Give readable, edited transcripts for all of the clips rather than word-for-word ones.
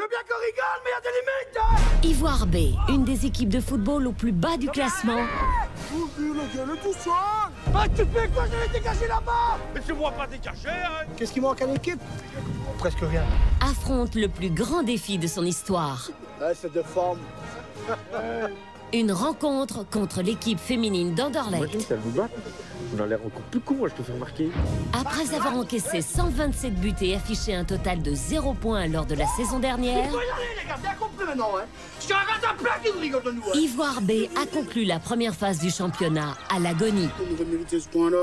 veux bien qu'on rigole, mais il y a des limites, hein. Ivoire B, une des équipes de football au plus bas du classement. Le tout seul. Ah, tu fais quoi? J'allais dégager là-bas. Mais tu vois pas dégager, hein. Qu'est-ce qui manque à l'équipe? Presque rien. Affronte le plus grand défi de son histoire. Ouais, c'est de forme. Une rencontre contre l'équipe féminine d'Anderlecht. Imagine, ça vous bat. On a l'air encore plus con, moi, je te fais remarquer. Après avoir encaissé 127 buts et affiché un total de 0 points lors de la saison dernière, Les gars, bien compris maintenant, hein. Je te raconte un plat qui vous rigole de nous, hein. Ivoire B a conclu la première phase du championnat à l'agonie. On devrait mériter ce point-là.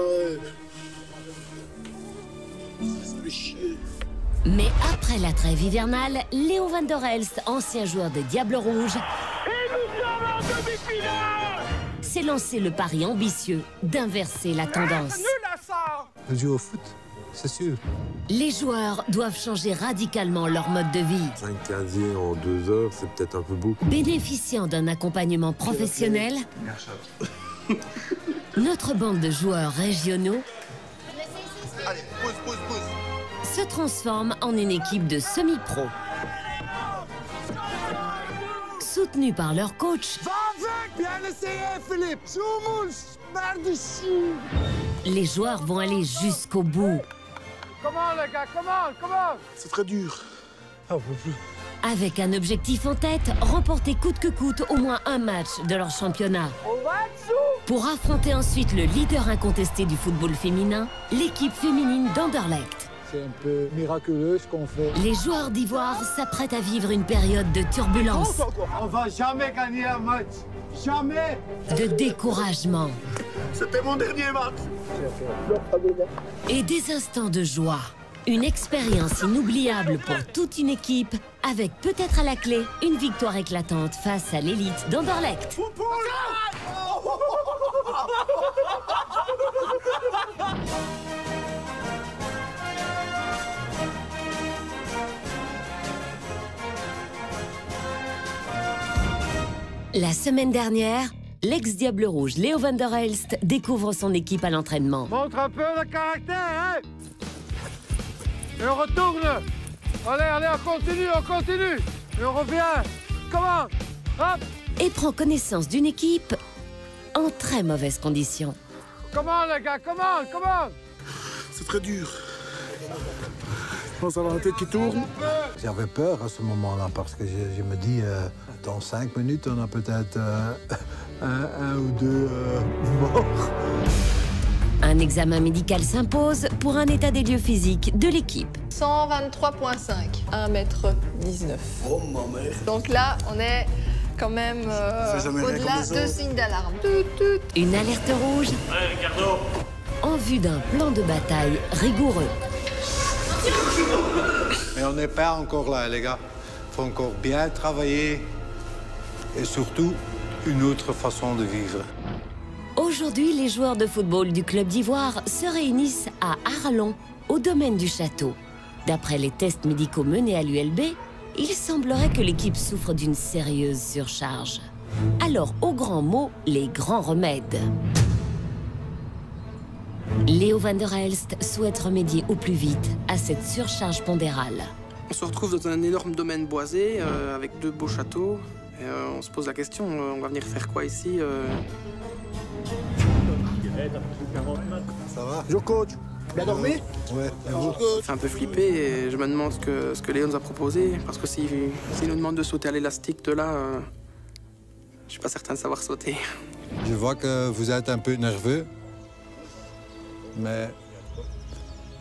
Ça fait chier. Mais après la trêve hivernale, Léo van der Elst, ancien joueur des Diables Rouges, s'est lancé le pari ambitieux d'inverser la tendance. Je joue au foot, c'est sûr. Les joueurs doivent changer radicalement leur mode de vie. 5 casiers en 2 heures, c'est peut-être un peu beaucoup. Bénéficiant d'un accompagnement professionnel, notre bande de joueurs régionaux Allez, pause. se transforme en une équipe de semi-pro. Soutenus par leur coach, Va avec. Bien essayé, Philippe. Zoumous, merde ici. les joueurs vont aller jusqu'au bout. Comment, les gars, comment? C'est très dur. Ah, on peut plus. Avec un objectif en tête, remporter coûte que coûte au moins un match de leur championnat. On va dessous. Pour affronter ensuite le leader incontesté du football féminin, l'équipe féminine d'Anderlecht. C'est un peu miraculeux ce qu'on fait. Les joueurs d'Ivoire s'apprêtent à vivre une période de turbulence, On va jamais gagner un match. Jamais. de découragement C'était mon dernier match. et des instants de joie. Une expérience inoubliable pour toute une équipe, avec peut-être à la clé une victoire éclatante face à l'élite d'Anderlecht. La semaine dernière, l'ex-Diable Rouge Léo van der Elst découvre son équipe à l'entraînement. Montre un peu le caractère, hein. Et on retourne. Allez, on continue. Et on revient. Comment? Hop. Et prend connaissance d'une équipe en très mauvaise condition. Comment, les gars, comment? C'est très dur. Je pense avoir la tête qui tourne. J'avais peur à ce moment-là parce que je me dis, dans 5 minutes, on a peut-être un ou deux morts. Un examen médical s'impose pour un état des lieux physiques de l'équipe. 123,5, 1m19. Oh, ma mère. Donc là, on est quand même jamais rien au-delà comme les de autres. signes d'alarme. Une alerte rouge en vue d'un plan de bataille rigoureux. Mais on n'est pas encore là, les gars. Il faut encore bien travailler et surtout une autre façon de vivre. Aujourd'hui, les joueurs de football du club d'Ivoire se réunissent à Arlon, au domaine du château. D'après les tests médicaux menés à l'ULB, il semblerait que l'équipe souffre d'une sérieuse surcharge. Alors, aux grands mots, les grands remèdes. Léo van der Elst souhaite remédier au plus vite à cette surcharge pondérale. On se retrouve dans un énorme domaine boisé avec 2 beaux châteaux. Et, on se pose la question, on va venir faire quoi ici Ça va? Je coach. Bien dormi? Ouais. Et vous? Ça fait un peu flipper et je me demande ce que Léo nous a proposé. Parce que s'il nous demande de sauter à l'élastique de là, je suis pas certain de savoir sauter. Je vois que vous êtes un peu nerveux, mais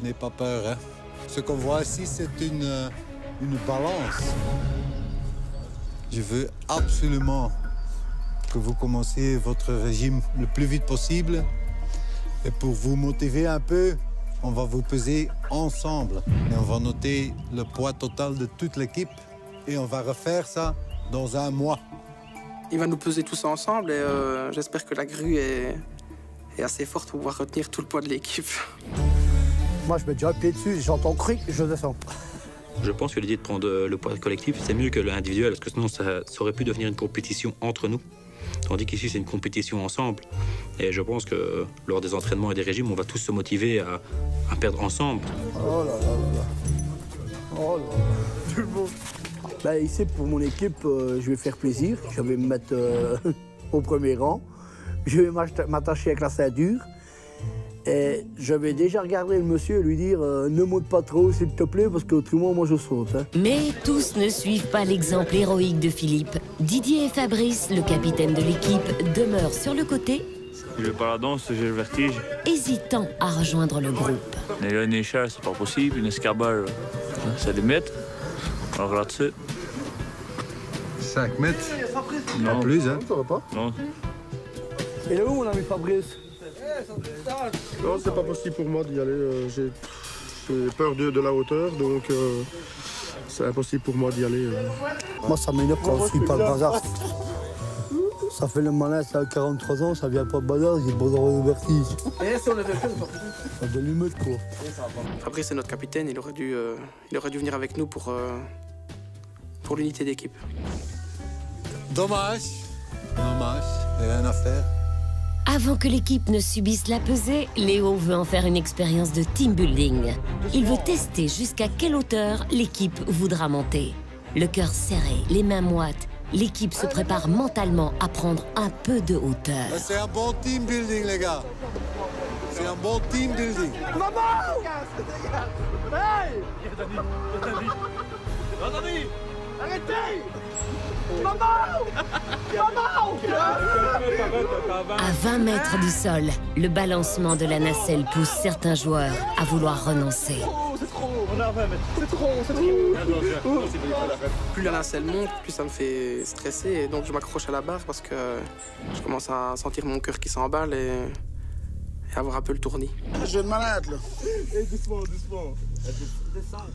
n'ayez pas peur, hein. Ce qu'on voit ici, c'est une balance. Je veux absolument que vous commenciez votre régime le plus vite possible. Et pour vous motiver un peu, on va vous peser ensemble. Et on va noter le poids total de toute l'équipe. Et on va refaire ça dans 1 mois. Il va nous peser tous ensemble et j'espère que la grue est assez forte pour pouvoir retenir tout le poids de l'équipe. Moi, je mets déjà le pied dessus, j'entends cric, je descends. Je pense que l'idée de prendre le poids collectif, c'est mieux que l'individuel, parce que sinon, ça aurait pu devenir une compétition entre nous. Tandis qu'ici, c'est une compétition ensemble. Et je pense que lors des entraînements et des régimes, on va tous se motiver à perdre ensemble. Oh là là là là. Oh là là. Tout le monde. Ici, pour mon équipe, je vais faire plaisir. Je vais me mettre au premier rang. Je vais m'attacher avec la ceinture. Et je vais déjà regarder le monsieur et lui dire ne monte pas trop, s'il te plaît, parce qu'autrement, moi, je saute. Hein. Mais tous ne suivent pas l'exemple héroïque de Philippe. Didier et Fabrice, le capitaine de l'équipe, demeurent sur le côté. Je vais pas la danse, j'ai le vertige. Hésitant à rejoindre le groupe. Une échelle, c'est pas possible. Une escarbale, c'est des mètres. Alors là-dessus. 5 mètres. Non. Pas plus, hein? Non. Et là où, mon ami Fabrice? Non, c'est pas possible pour moi d'y aller. J'ai peur de la hauteur, donc c'est impossible pour moi d'y aller. Moi, ça m'énerve quand je suis pas le bazar. Ça fait le malin, ça a 43 ans, ça vient pas de bazar, j'ai besoin de vertige. Ça doit lui mettre, quoi. Fabrice est notre capitaine, il aurait dû venir avec nous pour l'unité d'équipe. Dommage. Dommage. Rien à faire. Avant que l'équipe ne subisse la pesée, Léo veut en faire une expérience de team building. Il veut tester jusqu'à quelle hauteur l'équipe voudra monter. Le cœur serré, les mains moites, l'équipe se prépare mentalement à prendre un peu de hauteur. C'est un bon team building, les gars. C'est un bon team building. Maman! Hey! Arrêtez! Maman! Maman! À 20 mètres du sol, le balancement de la nacelle pousse certains joueurs à vouloir renoncer. C'est trop! On a 20 mètres. C'est trop! Plus la nacelle monte, plus ça me fait stresser. Et donc je m'accroche à la barre parce que je commence à sentir mon cœur qui s'emballe et avoir un peu le tournis. Je vais de malade, là. Doucement, doucement.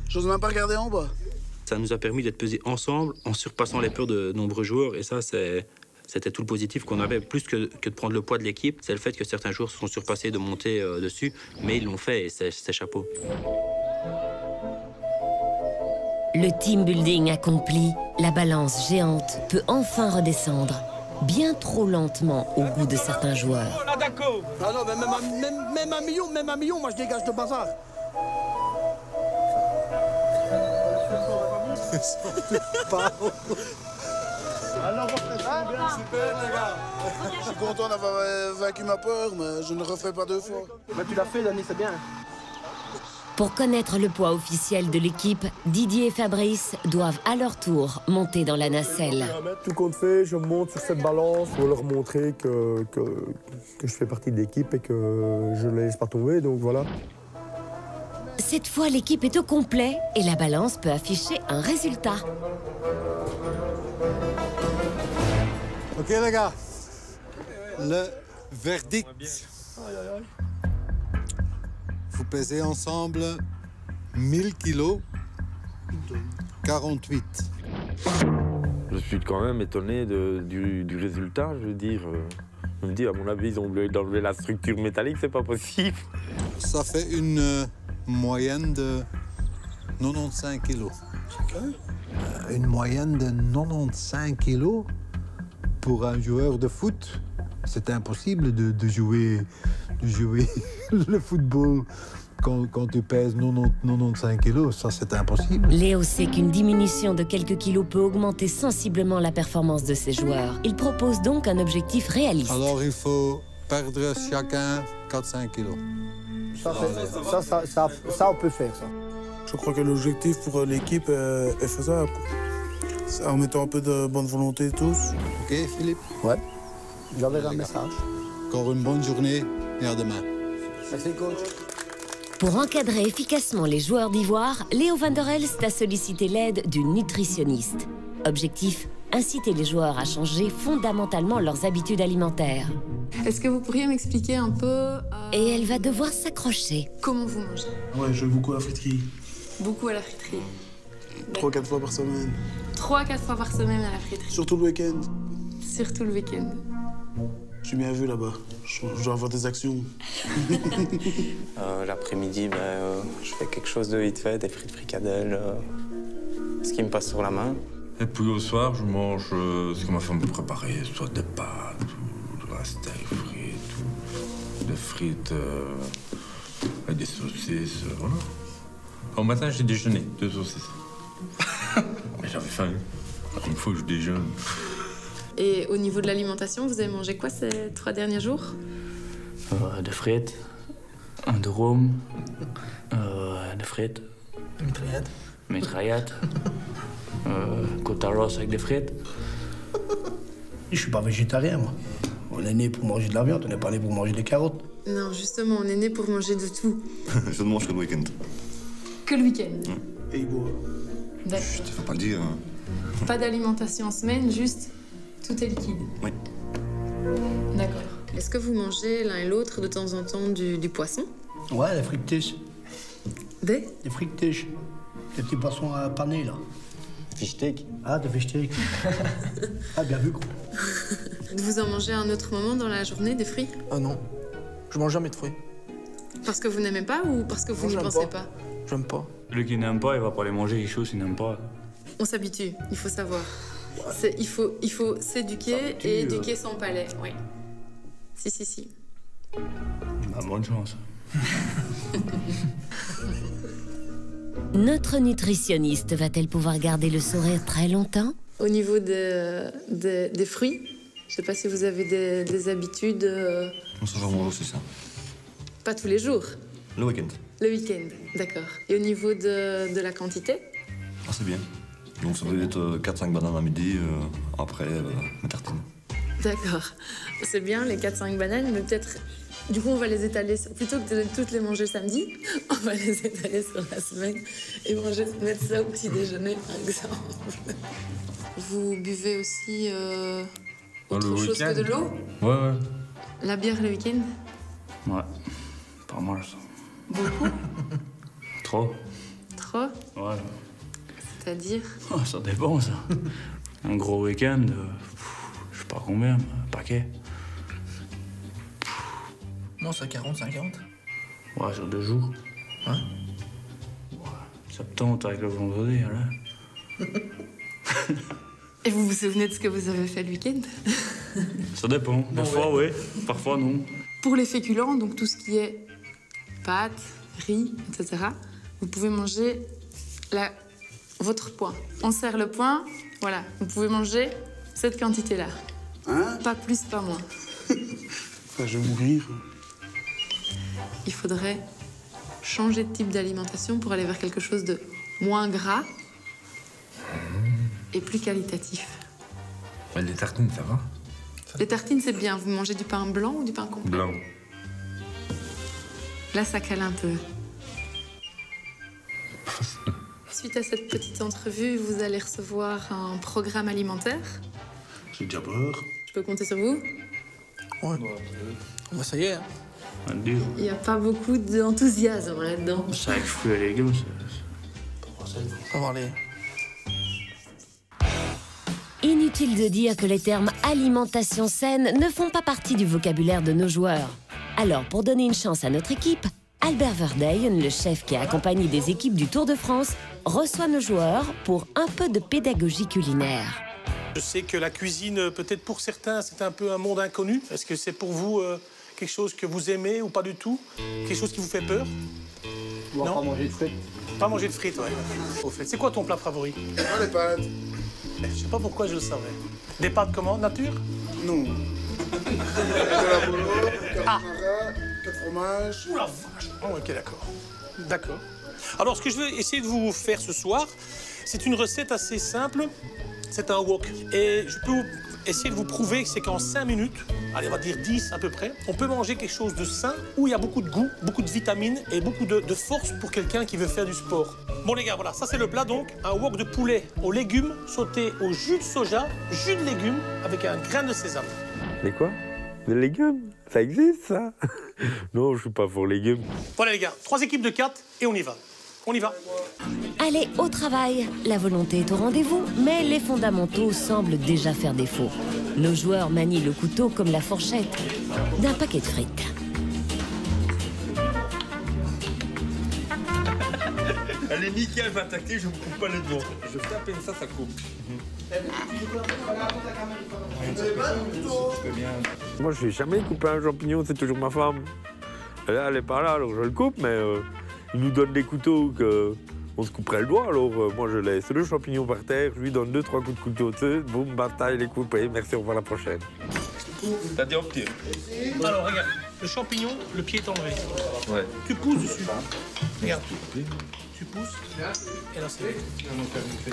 J'ose même pas regarder en bas. Ça nous a permis d'être pesés ensemble en surpassant les peurs de nombreux joueurs. Et ça, c'était tout le positif qu'on avait. Plus que de prendre le poids de l'équipe, c'est le fait que certains joueurs se sont surpassés de monter dessus. Mais ils l'ont fait et c'est chapeau. Le team building accompli, la balance géante peut enfin redescendre. Bien trop lentement au goût de certains joueurs. Ah non, mais même un million, moi je dégage de bazar. Alors, on fait ça bien. Super, les gars. Je suis content d'avoir vaincu ma peur, mais je ne le referai pas 2 fois. Mais tu l'as fait, Dani, c'est bien. Pour connaître le poids officiel de l'équipe, Didier et Fabrice doivent à leur tour monter dans la nacelle. Tout compte fait, je monte sur cette balance pour leur montrer que je fais partie de l'équipe et que je ne les laisse pas tomber, donc voilà. Cette fois, l'équipe est au complet et la balance peut afficher un résultat. Ok, les gars. Le verdict. Vous pesez ensemble 1000 kilos, 48. Je suis quand même étonné du résultat, je veux dire. Je me dis, à mon avis, ils ont oublié d'enlever la structure métallique, c'est pas possible. Ça fait une moyenne de 95 kilos. Une moyenne de 95 kilos pour un joueur de foot, c'est impossible de jouer le football quand tu pèses 95 kilos. Ça, c'est impossible. Léo sait qu'une diminution de quelques kilos peut augmenter sensiblement la performance de ses joueurs. Il propose donc un objectif réaliste. Alors, il faut perdre chacun 4-5 kilos. Ça, on peut faire, ça. Je crois que l'objectif pour l'équipe est faisable. En mettant un peu de bonne volonté tous. Ok, Philippe? Ouais. J'enverrai un message. Encore une bonne journée et à demain. Merci, coach. Pour encadrer efficacement les joueurs d'Ivoire, Léo van der Elst a sollicité l'aide d'une nutritionniste. Objectif, inciter les joueurs à changer fondamentalement leurs habitudes alimentaires. Est-ce que vous pourriez m'expliquer un peu Et elle va devoir s'accrocher. comment vous mangez? Ouais, je vais beaucoup à la friterie. Beaucoup à la friterie. 3-4 fois par semaine. 3-4 fois par semaine à la friterie. Surtout le week-end. Surtout le week-end. Je suis bien vu là-bas. Je dois avoir des actions. L'après-midi, je fais quelque chose de vite fait, des frites fricadelles, ce qui me passe sur la main. Et puis au soir, je mange ce que ma femme me préparait, soit des pâtes, ou de la steak frites, ou des frites avec des saucisses, voilà. Au matin, j'ai déjeuné, 2 saucisses. Mais j'avais faim. Il faut que je déjeune. Et au niveau de l'alimentation, vous avez mangé quoi ces 3 derniers jours? Des frites, de rhum, des frites. Mitraillette. Côte à rosse avec des frites. Je suis pas végétarien, moi. On est né pour manger de la viande, on n'est pas né pour manger des carottes. Non, justement, on est né pour manger de tout. Je ne mange que le week-end. Que le week-end. Et Hugo? D'accord. Je te fais pas le dire. Hein. Pas d'alimentation en semaine, juste tout est liquide. Oui. D'accord. Est-ce que vous mangez l'un et l'autre de temps en temps du poisson? Ouais, des frites-tiges. Des frites-tiges. Des petits poissons à paner, là. Fish steak. Ah, des fish steak. Ah, bien vu, gros. Vous en mangez à un autre moment dans la journée, des fruits? Ah non, je mange jamais de fruits. Parce que vous n'aimez pas ou parce que vous n'y pensez pas? J'aime pas. Celui qui n'aime pas, il va pas les manger, les choses s'il n'aime pas. On s'habitue, il faut savoir. Il faut s'éduquer et éduquer son palais, oui. Si. Bah, bonne chance. Notre nutritionniste va-t-elle pouvoir garder le sourire très longtemps? Au niveau des fruits, je sais pas si vous avez des habitudes... Ça va moi aussi, ça. Pas tous les jours? Le week-end. Le week-end, d'accord. Et au niveau de la quantité? Ah, c'est bien. Donc ça veut être 4-5 bananes à midi, après mes tartines. D'accord. C'est bien, les 4-5 bananes, mais peut-être... Du coup, on va les étaler, plutôt que de toutes les manger samedi, on va les étaler sur la semaine et mettre ça au petit déjeuner, par exemple. Vous buvez aussi autre chose que de l'eau? Ouais. La bière le week-end? Ouais, pas mal ça. Beaucoup? Trop. Trop? Ouais. C'est-à-dire? Oh, ça dépend, ça. Un gros week-end, je sais pas combien, un paquet. Non, c'est 40, 50. Ouais, sur 2 jours. Ouais. 70 avec le vendredi, là. Et vous vous souvenez de ce que vous avez fait le week-end? Ça dépend. Parfois, oui. Parfois, non. Pour les féculents, donc tout ce qui est pâtes, riz, etc., vous pouvez manger votre poids. On serre le poing, voilà. Vous pouvez manger cette quantité-là. Hein? Pas plus, pas moins. Enfin, je vais mourir. Il faudrait changer de type d'alimentation pour aller vers quelque chose de moins gras et plus qualitatif. Ouais, les tartines, ça va? Les tartines, c'est bien. Vous mangez du pain blanc ou du pain complet? Blanc. Là, ça cale un peu. Suite à cette petite entrevue, vous allez recevoir un programme alimentaire. J'ai déjà peur. Je peux compter sur vous? Ouais. Bah, ça y est. Hein. Il n'y a pas beaucoup d'enthousiasme là-dedans. Ça avec fruits et légumes, On va voir les... Inutile de dire que les termes alimentation saine ne font pas partie du vocabulaire de nos joueurs. Alors, pour donner une chance à notre équipe, Albert Verdeyen, le chef qui a accompagné des équipes du Tour de France, reçoit nos joueurs pour un peu de pédagogie culinaire. Je sais que la cuisine, peut-être pour certains, c'est un peu un monde inconnu. Est-ce que c'est pour vous quelque chose que vous aimez ou pas du tout? Quelque chose qui vous fait peur? Non, non, pas manger de frites. Pas manger de frites, ouais. Au fait, c'est quoi ton plat favori? Ah, les pâtes. Je sais pas pourquoi je le savais. Des pâtes comment? Nature? Non. De la bolo, 4 marins, 4 fromages. Ouh la vache! Oh, ok, d'accord. D'accord. Alors, ce que je vais essayer de vous faire ce soir, c'est une recette assez simple. C'est un wok. Et je peux essayer de vous prouver que c'est qu'en 5 minutes, allez, on va dire 10 à peu près, on peut manger quelque chose de sain, où il y a beaucoup de goût, beaucoup de vitamines et beaucoup de force pour quelqu'un qui veut faire du sport. Bon les gars, voilà, ça c'est le plat donc. Un wok de poulet aux légumes, sauté au jus de soja, jus de légumes, avec un grain de sésame. Mais quoi? Des légumes? Ça existe, ça? Non, je suis pas pour légumes. Voilà les gars, 3 équipes de 4 et on y va. On y va. Allez, au travail. La volonté est au rendez-vous, mais les fondamentaux semblent déjà faire défaut. Nos joueurs manient le couteau comme la fourchette d'un paquet de frites. Elle est nickel, elle va attaquer, je me coupe pas les doigts. Je fais à peine ça, ça coupe. Moi, je vais jamais couper un champignon, c'est toujours ma femme. Là, elle est pas là, alors je le coupe, mais il nous donne des couteaux on se couperait le doigt. Alors moi je laisse le champignon par terre, je lui donne 2-3 coups de couteau dessus, boum, bataille, il est coupé, merci, on voit la prochaine. T'as dit au pied. Alors regarde, le champignon, le pied est enlevé. Ouais. Tu pousses dessus. Regarde. Tu pousses. Et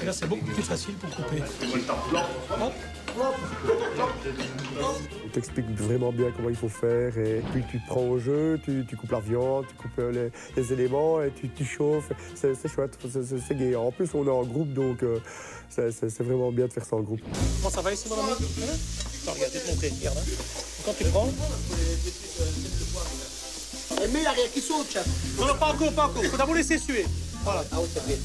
là c'est beaucoup plus facile pour couper. Hop. On t'explique vraiment bien comment il faut faire et puis tu te prends au jeu, tu coupes la viande, tu coupes les éléments et tu chauffes. C'est chouette, c'est gai. En plus on est en groupe donc c'est vraiment bien de faire ça en groupe. Comment ça va ici mon ami? Attends, regarde, je vais te montrer, regarde. Quand tu prends... Mais il n'y a rien qui saute, chat. Non, pas encore, pas encore. Faut d'abord laisser suer. Voilà. Ah oui, c'est vrai.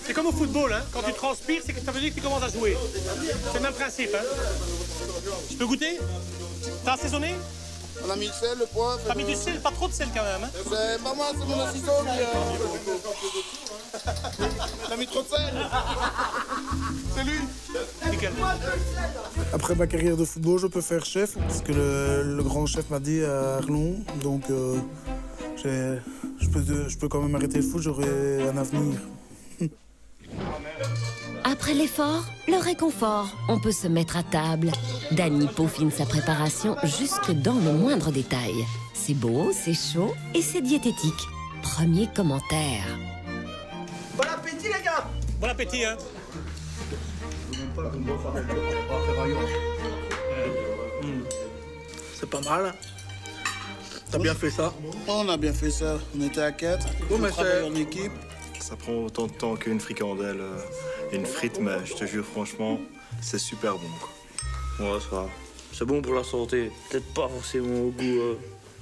C'est comme au football, hein. Quand tu transpires, c'est que ça veut dire que tu commences à jouer. C'est le même principe, hein. Je peux goûter? T'as assaisonné? On a mis le sel, le poivre. T'as mis du sel, pas trop de sel quand même, hein. C'est pas moi, c'est mon assistant, T'as mis trop de sel. C'est lui. Nickel. Après ma carrière de football, je peux faire chef, parce que le grand chef m'a dit à Arlon. Donc je peux quand même arrêter le foot, j'aurai un avenir. Après l'effort, le réconfort, on peut se mettre à table. Dany peaufine sa préparation jusque dans le moindre détail. C'est beau, c'est chaud et c'est diététique. Premier commentaire. Bon appétit les gars. Bon appétit, hein. C'est pas mal. T'as bien fait ça? On a bien fait ça, on était à 4, Bon, on mais travaille en équipe. Ça prend autant de temps qu'une fricandelle, une frite, mais je te jure, franchement, c'est super bon. Ouais, ça va. C'est bon pour la santé. Peut-être pas forcément au goût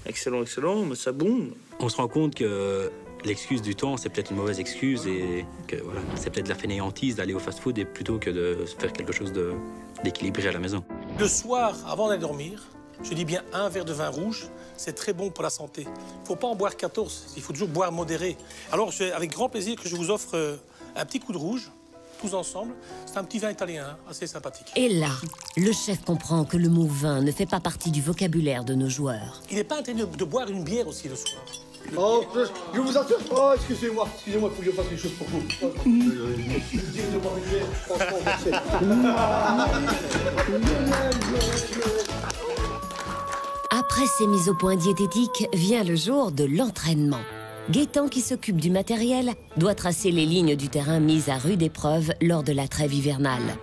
excellent, mais c'est bon. On se rend compte que l'excuse du temps, c'est peut-être une mauvaise excuse et que voilà, c'est peut-être la fainéantise d'aller au fast-food et plutôt que de faire quelque chose d'équilibré à la maison. Le soir, avant d'aller dormir, je dis bien un verre de vin rouge, c'est très bon pour la santé. Il ne faut pas en boire 14, il faut toujours boire modéré. Alors, c'est avec grand plaisir que je vous offre un petit coup de rouge, tous ensemble. C'est un petit vin italien, hein, assez sympathique. Et là, le chef comprend que le mot vin ne fait pas partie du vocabulaire de nos joueurs. Il n'est pas interdit de boire une bière aussi le soir. Oh, je vous assure. Oh, excusez-moi, il faut que je fasse quelque chose pour vous. Après ces mises au point diététiques, vient le jour de l'entraînement. Gaëtan, qui s'occupe du matériel, doit tracer les lignes du terrain mises à rude épreuve lors de la trêve hivernale.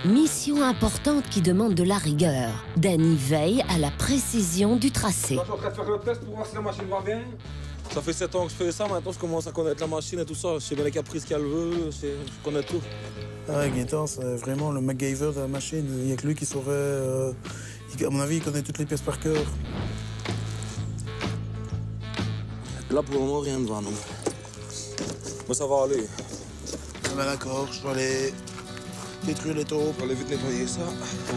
Mission importante qui demande de la rigueur. Dany veille à la précision du tracé. Je suis en train de faire le test pour voir si la machine va bien. Ça fait 7 ans que je fais ça, maintenant je commence à connaître la machine et tout ça. Je sais bien les caprices qu'elle veut, je connais tout. Ah ouais, Gaëtan, c'est vraiment le MacGyver de la machine. Il n'y a que lui qui saurait... à mon avis, il connaît toutes les pièces par cœur. Là, pour le moment, rien ne va, non. Mais ça va aller. Ah ben d'accord, je vais aller détruire les taureaux. Je vais aller vite nettoyer ça.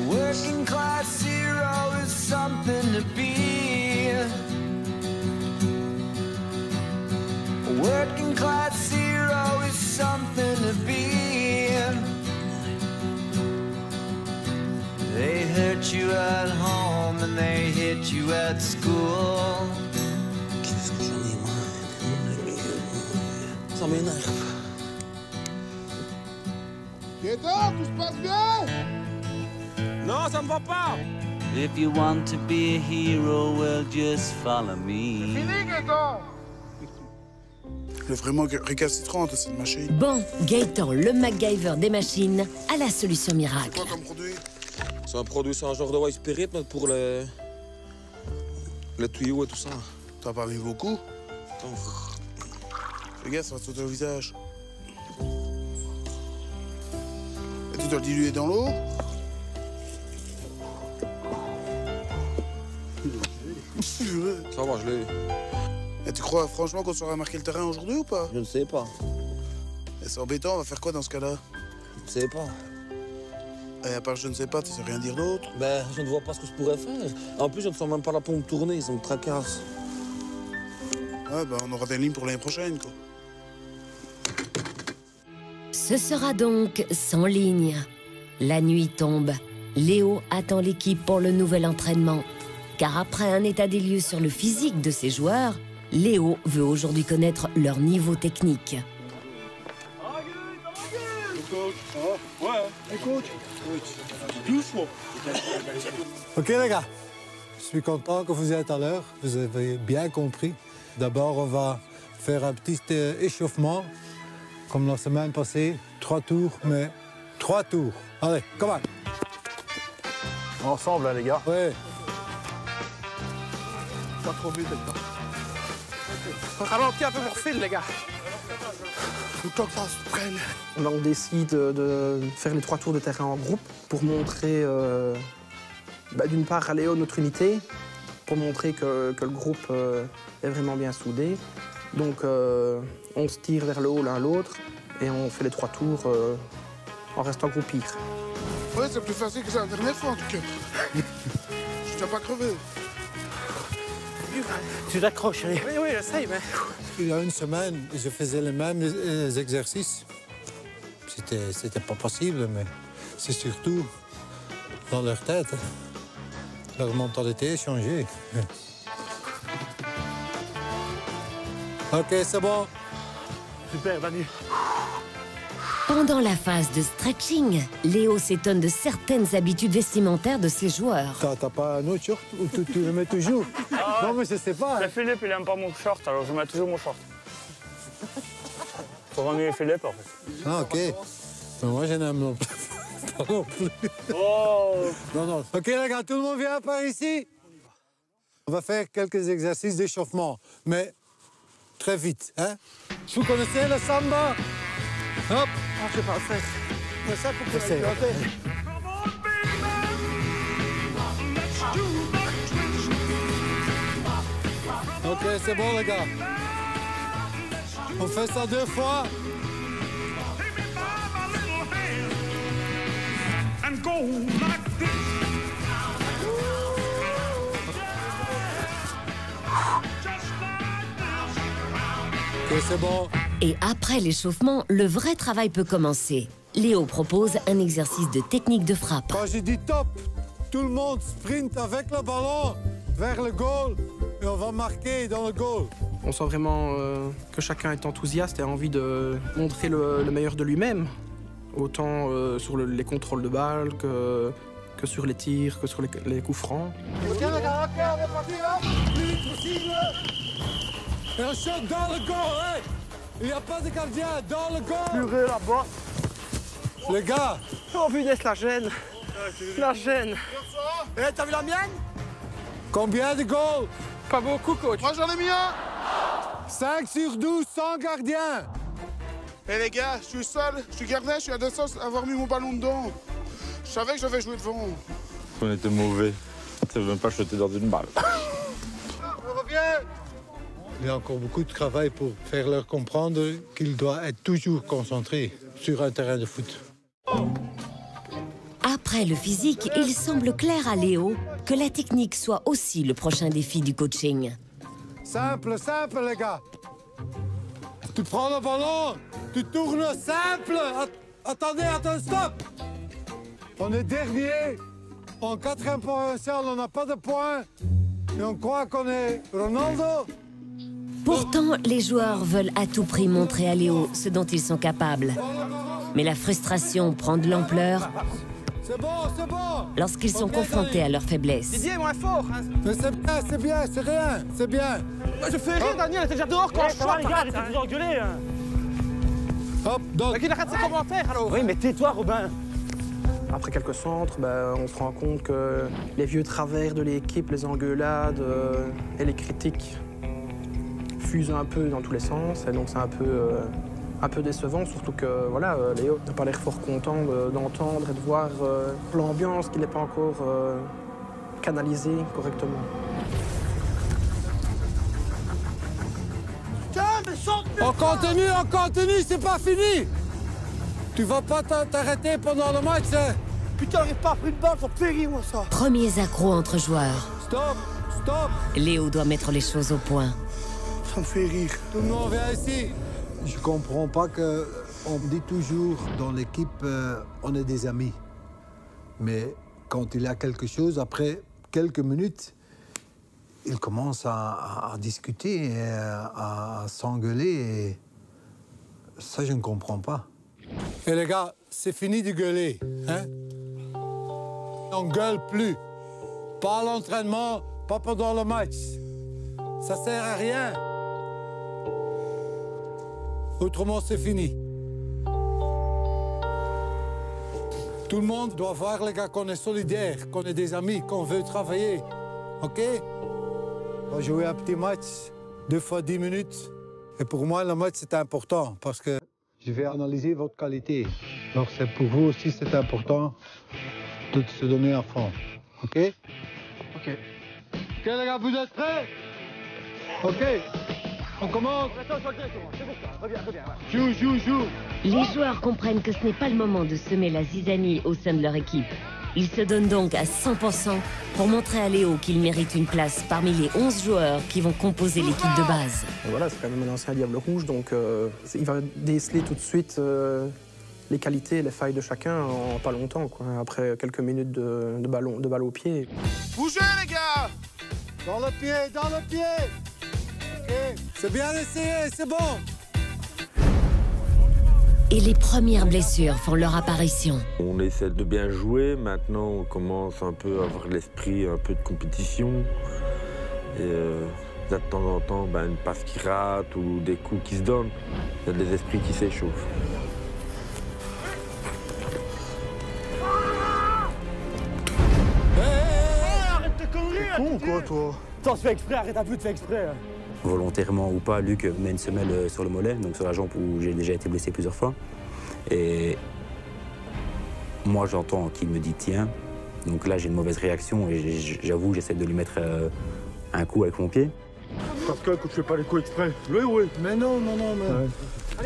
Working class hero is something to be. Working class hero is something to be. They hurt you at home and they hit you at school. Qu'est-ce que j'en ai marre. Ça m'énerve. Gaëtan, tout se passe bien? Non, ça me va pas. If you want to be a hero, well, just follow me. Fini, Gaëtan! Elle est vraiment récalcitrante, cette machine. Bon, Gaëtan, le MacGyver des machines, a la solution miracle. C'est quoi comme produit? C'est un genre de white spirit mais pour les tuyaux et tout ça. T'as pas mis beaucoup? Attends. Fais gaffe, ça va te sauter au visage. Et tu dois le diluer dans l'eau? Ça va, je l'ai. Et tu crois franchement qu'on saura marquer le terrain aujourd'hui ou pas? Je ne sais pas. Et c'est embêtant, on va faire quoi dans ce cas-là? Je ne sais pas. Et à part je ne sais pas, tu sais rien dire d'autre? Ben, je ne vois pas ce que je pourrais faire. En plus, je ne sens même pas la pompe tourner, ça me tracasse. Ouais, ben on aura des lignes pour l'année prochaine, quoi. Ce sera donc sans ligne. La nuit tombe. Léo attend l'équipe pour le nouvel entraînement. Car après un état des lieux sur le physique de ses joueurs, Léo veut aujourd'hui connaître leur niveau technique. Ok les gars, je suis content que vous êtes à l'heure, vous avez bien compris. D'abord, on va faire un petit échauffement, comme la semaine passée, 3 tours, mais 3 tours. Allez, come on. Ensemble, hein, les gars. Ouais. Pas trop vite, Ralentis un peu pour fil, les gars. Le temps que ça se prenne. Là, on décide de faire les 3 tours de terrain en groupe pour montrer, d'une part, à Léo notre unité, pour montrer que le groupe est vraiment bien soudé. Donc, on se tire vers le haut l'un l'autre et on fait les 3 tours en restant groupir. Ouais, c'est plus facile que ça, la dernière fois en tout cas. Je t'ai pas crevé. Tu t'accroches, allez. Oui, j'essaye, mais... Il y a une semaine, je faisais les mêmes exercices. C'était pas possible, mais c'est surtout dans leur tête. Leur mentalité a changé. Ok, c'est bon. Super, Dani. Pendant la phase de stretching, Léo s'étonne de certaines habitudes vestimentaires de ses joueurs. T'as pas un autre short ou tu le mets toujours? Non, mais je sais pas. Hein. Philippe, il aime pas mon short, alors je mets toujours mon short. Faut ramener Philippe, en fait. Ah, ok. Mais moi, je n'aime pas non plus. Oh. Non. Ok, les gars, tout le monde vient par ici. On va faire quelques exercices d'échauffement, mais très vite, hein? Vous connaissez le samba? Hop! Ah, je vais pas le faire. Mais ça, faut que tu le faire. Ok, c'est bon, les gars. On fait ça 2 fois. Ok, c'est bon. Et après l'échauffement, le vrai travail peut commencer. Léo propose un exercice de technique de frappe. Quand je dis top, tout le monde sprint avec le ballon vers le goal et on va marquer dans le goal. On sent vraiment que chacun est enthousiaste et a envie de montrer le meilleur de lui-même. Autant sur les contrôles de balles que sur les tirs, que sur les coups francs. Ok, les gars, ok, on est parti là. Plus vite possible. Et on shot dans le goal, hein. Il n'y a pas de gardien, dans le goal. Purée là-bas. Les gars. Oh punaise, la gêne. La gêne. Eh, t'as vu la mienne? Combien de goals? Pas beaucoup, coach. Moi j'en ai mis un. 5 sur 12 sans gardien. Eh les gars, je suis seul, je suis gardien, je suis à 200 avoir mis mon ballon dedans. Je savais que j'avais joué devant. On était mauvais. Ça veut même pas jeter dans une balle. On revient. Il y a encore beaucoup de travail pour faire leur comprendre qu'ils doivent être toujours concentrés sur un terrain de foot. Après le physique, il semble clair à Léo que la technique soit aussi le prochain défi du coaching. Simple, les gars. Tu prends le ballon, tu tournes simple. Attendez, stop. On est dernier. En 4e provincial, on n'a pas de points. Et on croit qu'on est Ronaldo. Pourtant, les joueurs veulent à tout prix montrer à Léo ce dont ils sont capables. Mais la frustration prend de l'ampleur lorsqu'ils sont confrontés à leurs faiblesses. Didier est moins fort. Hein. Mais c'est bien, c'est bien. Je fais rire, Daniel, t'es déjà dehors quand je chante. Les gars, arrêtez de vous engueuler. Hop, donc. Mais qu'il arrête ses commentaires alors. Oui, mais tais-toi, Robin. Après quelques centres, on se rend compte que les vieux travers de l'équipe, les engueulades et les critiques fusent un peu dans tous les sens. Et donc c'est un peu décevant, surtout que voilà, Léo n'a pas l'air fort content d'entendre et de voir l'ambiance qui n'est pas encore canalisée correctement. On continue, c'est pas fini. Tu vas pas t'arrêter pendant le match, hein? Putain, j'ai pas pris de balle, ça me fait rire, moi, ça. Premiers accros entre joueurs. Stop. Léo doit mettre les choses au point. Ça me fait rire. Tout le monde vient ici. Je comprends pas qu'on dit toujours dans l'équipe, on est des amis. Mais quand il y a quelque chose, après quelques minutes, ils commencent à discuter, et à s'engueuler. Et ça, je ne comprends pas. Et les gars, c'est fini de gueuler. Hein? On ne gueule plus. Pas à l'entraînement, pas pendant le match. Ça ne sert à rien. Autrement, c'est fini. Tout le monde doit voir, les gars, qu'on est solidaires, qu'on est des amis, qu'on veut travailler. OK? On va jouer un petit match, 2 fois 10 minutes. Et pour moi, le match, c'est important parce que je vais analyser votre qualité. Donc, c'est pour vous aussi, c'est important de se donner à fond. OK? OK. OK, les gars, vous êtes prêts? OK. On commence. Joue. Les joueurs comprennent que ce n'est pas le moment de semer la zizanie au sein de leur équipe. Ils se donnent donc à 100% pour montrer à Léo qu'il mérite une place parmi les 11 joueurs qui vont composer l'équipe de base. Et voilà, c'est quand même un ancien Diable Rouge, donc il va déceler tout de suite les qualités et les failles de chacun en pas longtemps, quoi, après quelques minutes de balle au pied. Bougez, les gars! Dans le pied! Okay. C'est bien essayé, c'est bon! Et les premières blessures font leur apparition. On essaie de bien jouer, maintenant on commence un peu à avoir l'esprit un peu de compétition. Et de temps en temps, une passe qui rate ou des coups qui se donnent, il y a des esprits qui s'échauffent. Arrête de conneries! T'es con ou quoi, toi? Attends, tu fais exprès, arrête un peu de faire exprès. Volontairement ou pas, Luc met une semelle sur le mollet, donc sur la jambe où j'ai déjà été blessé plusieurs fois. Et moi, j'entends qu'il me dit tiens. Donc là, j'ai une mauvaise réaction et j'avoue, j'essaie de lui mettre un coup avec mon pied. Pascal, que tu fais pas les coups exprès. Oui. Mais non. Ouais.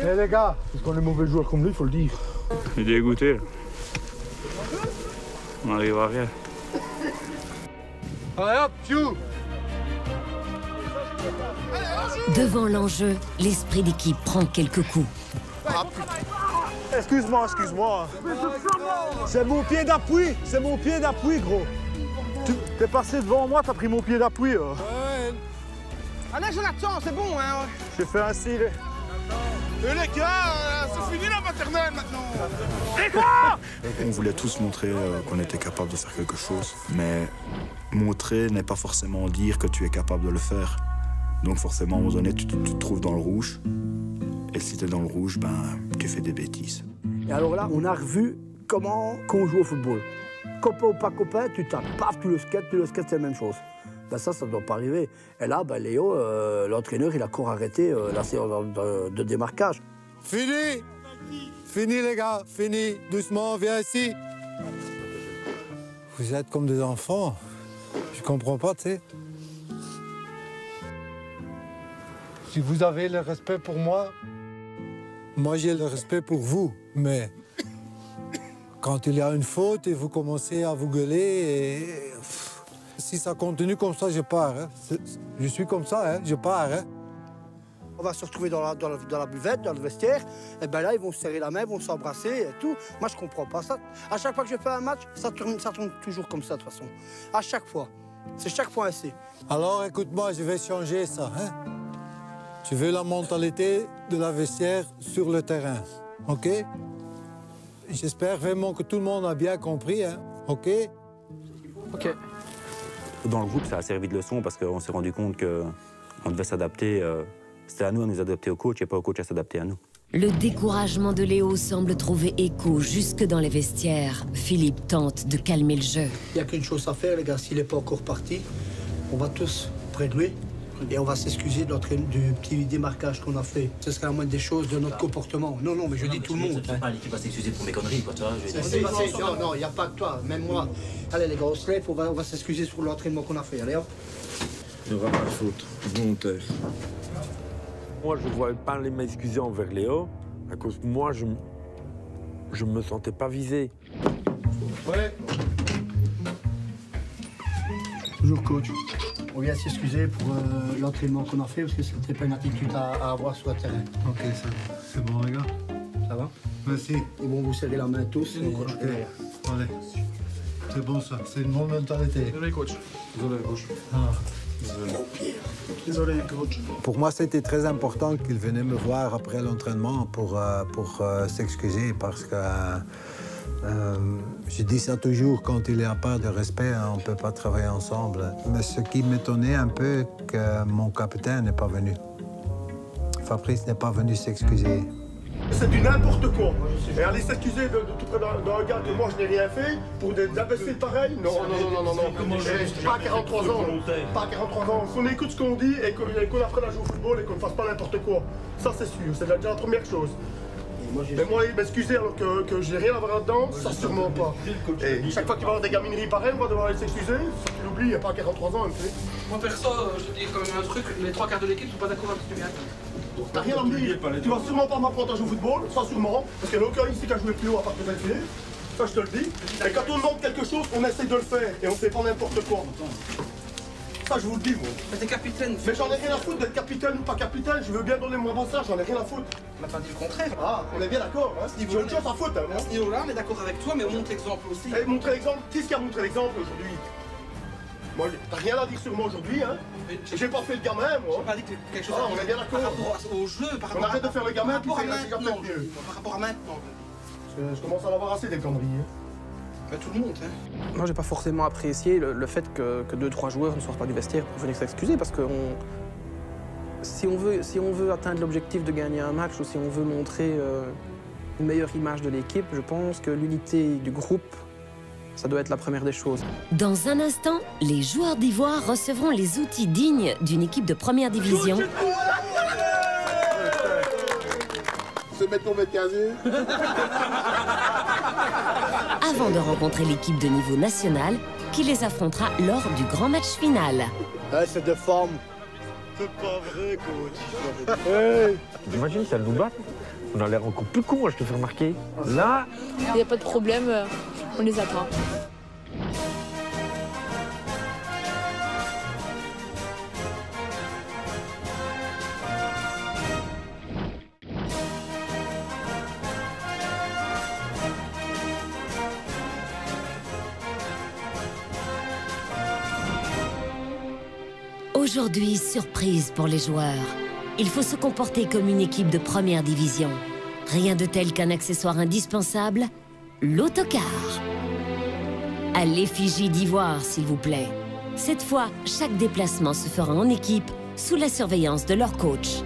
Allez, les gars. Parce qu'on est mauvais joueurs comme lui, il faut le dire. Je suis dégoûté, là. On n'arrive à rien. Allez hop, joue! Devant l'enjeu, l'esprit d'équipe prend quelques coups. Ah, putain. Excuse-moi. C'est mon pied d'appui, gros. T'es passé devant moi, t'as pris mon pied d'appui. Allez, Jonathan, c'est bon, hein. J'ai fait un signe. Les gars, c'est fini la maternelle maintenant. Les gars! On voulait tous montrer qu'on était capable de faire quelque chose, mais montrer n'est pas forcément dire que tu es capable de le faire. Donc forcément, à un moment donné, tu te trouves dans le rouge. Et si tu es dans le rouge, tu fais des bêtises. Et alors là, on a revu comment qu'on joue au football. Copain ou pas copain, tu tapes, paf, tu le skates, c'est la même chose. Ça ne doit pas arriver. Et là, Léo, l'entraîneur, il a encore arrêté la séance de démarquage. Fini, les gars, fini. Doucement, viens ici. Vous êtes comme des enfants. Je comprends pas, tu sais. Si vous avez le respect pour moi j'ai le respect pour vous. Mais quand il y a une faute et vous commencez à vous gueuler, si ça continue comme ça, je pars. Hein. Je suis comme ça, hein. Je pars. Hein. On va se retrouver dans la buvette, dans le vestiaire. Et bien là, ils vont se serrer la main, ils vont s'embrasser et tout. Moi, je comprends pas ça. À chaque fois que je fais un match, ça tourne toujours comme ça, de toute façon. À chaque fois. C'est chaque fois ainsi. Alors, écoute-moi, je vais changer ça. Hein. Je veux la mentalité de la vestiaire sur le terrain. OK? J'espère vraiment que tout le monde a bien compris. Hein. OK? OK. Dans le groupe, ça a servi de leçon parce qu'on s'est rendu compte qu'on devait s'adapter. C'était à nous de nous adapter au coach et pas au coach à s'adapter à nous. Le découragement de Léo semble trouver écho jusque dans les vestiaires. Philippe tente de calmer le jeu. Il n'y a qu'une chose à faire, les gars. S'il n'est pas encore parti, on va tous près de lui et on va s'excuser du petit démarquage qu'on a fait. Ce serait la moindre des choses de notre comportement. Non, mais je dis tout le monde. Pas l'équipe va s'excuser pour mes conneries, quoi, tu vois. Non, il n'y a pas que toi, même moi. Allez, les gars, on se lève, on va s'excuser sur l'entraînement qu'on a fait. Allez, hop. Il n'y aura pas de faute volontaire. Moi, je ne voulais pas m'excuser envers Léo, à cause que moi, je ne me sentais pas visé. Ouais. Toujours coach. On vient s'excuser pour l'entraînement qu'on a fait, parce que c'était pas une attitude à avoir sur le terrain. OK, c'est bon, les gars. Ça va? Merci. Ils vont vous serrer la main tous. OK. Allez. C'est bon, ça. C'est une bonne mentalité. Désolé, coach. Désolé, coach. Ah. Désolé, coach. Pour moi, c'était très important qu'il venait me voir après l'entraînement pour s'excuser parce que je dis ça toujours, quand il n'y a pas de respect, on ne peut pas travailler ensemble. Mais ce qui m'étonnait un peu, que mon capitaine n'est pas venu. Fabrice n'est pas venu s'excuser. C'est du n'importe quoi. Et aller s'accuser de tout près d'un gars que moi je n'ai rien fait pour des imbéciles pareils. Non. Pas à 43 ans. Pas à 43 ans. Qu'on écoute ce qu'on dit et qu'on apprenne à jouer au football et qu'on ne fasse pas n'importe quoi. Ça c'est sûr, c'est déjà la première chose. Mais moi, m'excuser alors que j'ai rien à voir là-dedans, ça sûrement pas. Et chaque fois qu'il va y avoir des gamineries pareilles, on va devoir aller s'excuser. Ça tu l'oublies, il n'y a pas 43 ans, MP. Moi perso, je te dis quand même un truc, les 3/4 de l'équipe sont pas d'accord avec ce que tu viens de dire. T'as rien à me dire. Tu vas sûrement pas m'apprendre à jouer au football, ça sûrement, parce qu'il n'y en a aucun ici qui a joué plus haut à part de filet. Ça je te le dis. Et quand on demande quelque chose, on essaie de le faire et on fait pas n'importe quoi. Ça je vous le dis moi. Mais t'es capitaine. Mais j'en ai rien à foutre d'être capitaine ou pas capitaine, je veux bien donner mon avantage, j'en ai rien à foutre. On n'a pas dit le contraire. Ah, on est bien d'accord, hein. J'ai autre chose à foutre, hein. À ce niveau-là, on est d'accord avec toi, mais on montre l'exemple aussi. Et montrer l'exemple, qui est-ce qui a montré l'exemple aujourd'hui? Moi, t'as rien à dire sur moi aujourd'hui, hein. J'ai pas fait le gamin, moi. J'ai pas dit que quelque chose on est bien d'accord. Par rapport au jeu, par rapport on arrête de faire le gamin, par rapport à maintenant. Par rapport à maintenant. Je commence à en avoir assez des conneries, hein. Bah, tout le monde, hein. Moi, j'ai pas forcément apprécié le fait que 2-3 joueurs ne sortent pas du vestiaire pour venir s'excuser, parce que si on veut atteindre l'objectif de gagner un match ou si on veut montrer une meilleure image de l'équipe, je pense que l'unité du groupe, ça doit être la première des choses. Dans un instant, les joueurs d'Ivoire recevront les outils dignes d'une équipe de première division. Se mettre pour mettre casier. Avant de rencontrer l'équipe de niveau national qui les affrontera lors du grand match final. Ouais, c'est de forme. C'est pas vrai, coach. Hey. T'imagines, si elle nous bat, on a l'air encore plus con, moi je te fais remarquer. Là, il n'y a pas de problème, on les attend. Aujourd'hui, surprise pour les joueurs. Il faut se comporter comme une équipe de première division. Rien de tel qu'un accessoire indispensable, l'autocar. À l'effigie d'Ivoire, s'il vous plaît. Cette fois, chaque déplacement se fera en équipe, sous la surveillance de leur coach.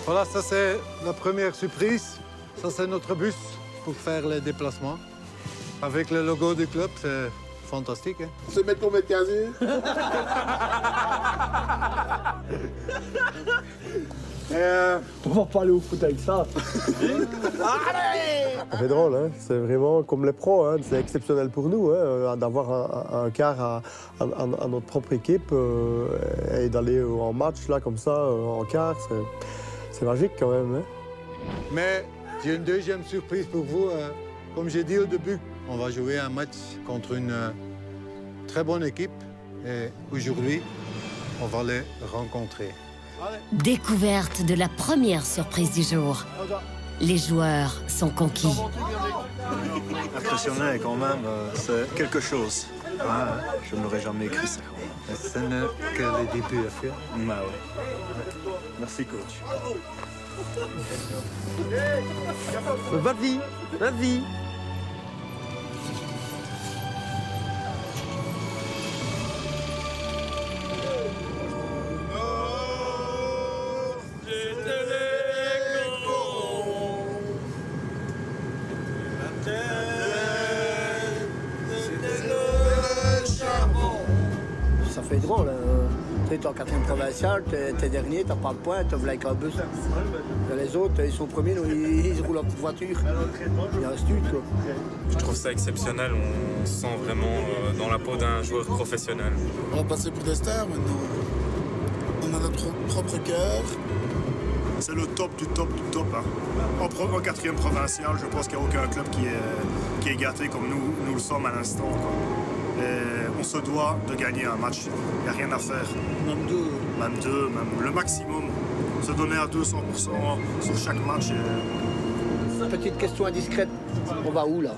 Voilà, ça c'est la première surprise. Ça c'est notre bus pour faire les déplacements. Avec le logo du club, c'est fantastique. Hein? Se mettre pour mettre casier. On va pas aller au foot avec ça. C'est drôle, hein? C'est vraiment comme les pros, hein? C'est exceptionnel pour nous hein? D'avoir un quart à notre propre équipe et d'aller en match là comme ça, en quart, c'est magique quand même. Hein? Mais j'ai une deuxième surprise pour vous. Comme j'ai dit au début, on va jouer un match contre une très bonne équipe et aujourd'hui, on va les rencontrer. Découverte de la première surprise du jour. Les joueurs sont conquis. Impressionné quand même, c'est quelque chose. Ah, je ne l'aurais jamais cru ça. Ce n'est que le début à faire. Bah ouais. Merci coach. Vas-y, vas-y. Ça fait drôle, hein. T'es en 4e provincial, t'es dernier, t'as pas de points, t'as avec un bus. Les autres, ils sont premiers, ils roulent en petite voiture. Il reste une, quoi. Je trouve ça exceptionnel, on se sent vraiment dans la peau d'un joueur professionnel. On va passer pour des stars maintenant. On a notre propre cœur. C'est le top du top du top. Hein. En 4e provincial, je pense qu'il n'y a aucun club qui est gâté comme nous le sommes à l'instant. On se doit de gagner un match. Il n'y a rien à faire. Même deux. Même deux, même le maximum. Se donner à 200% sur chaque match. Petite question indiscrète. On va où, là?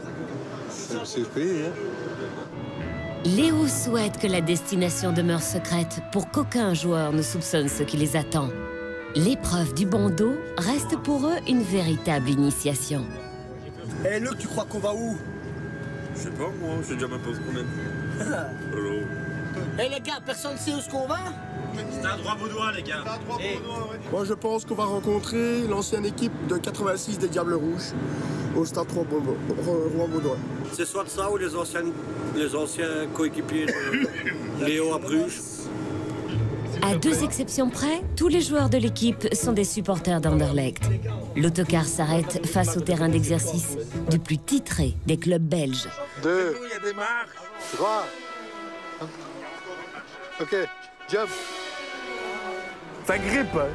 C'est surpris, hein? Léo souhaite que la destination demeure secrète pour qu'aucun joueur ne soupçonne ce qui les attend. L'épreuve du bandeau reste pour eux une véritable initiation. Eh Luc, tu crois qu'on va où? Je sais pas, moi, je sais déjà même pas où on est. Hello. Eh les gars, personne ne sait où est-ce qu'on va? C'est un droit vaudois, les gars. Moi, je pense qu'on va rencontrer l'ancienne équipe de 86 des Diables Rouges au stade Rouen-Vaudois. C'est soit ça ou les anciens coéquipiers de Léo à Bruges. À 2 exceptions près, tous les joueurs de l'équipe sont des supporters d'Anderlecht. L'autocar s'arrête face au terrain d'exercice du plus titré des clubs belges. 2, 3. Ok, jump. Ça grippe, hein?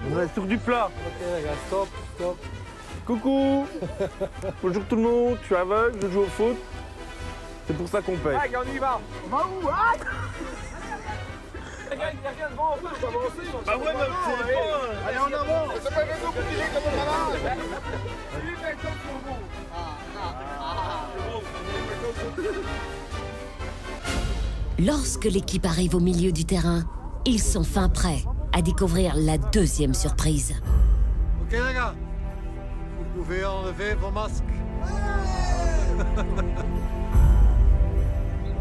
On est sur du plat. Ok, les gars, stop, stop. Coucou. Bonjour tout le monde, je suis aveugle, je joue au foot. C'est pour ça qu'on paye. Allez, on y va. On va où? Les gars, il n'y a rien devant, on peut avancer. Bah ouais, mais c'est pas... Allez, en avant. C'est pas raison pour tirer comme on va. Lorsque l'équipe arrive au milieu du terrain, ils sont fin prêts à découvrir la 2e surprise. Ok les gars, vous pouvez enlever vos masques.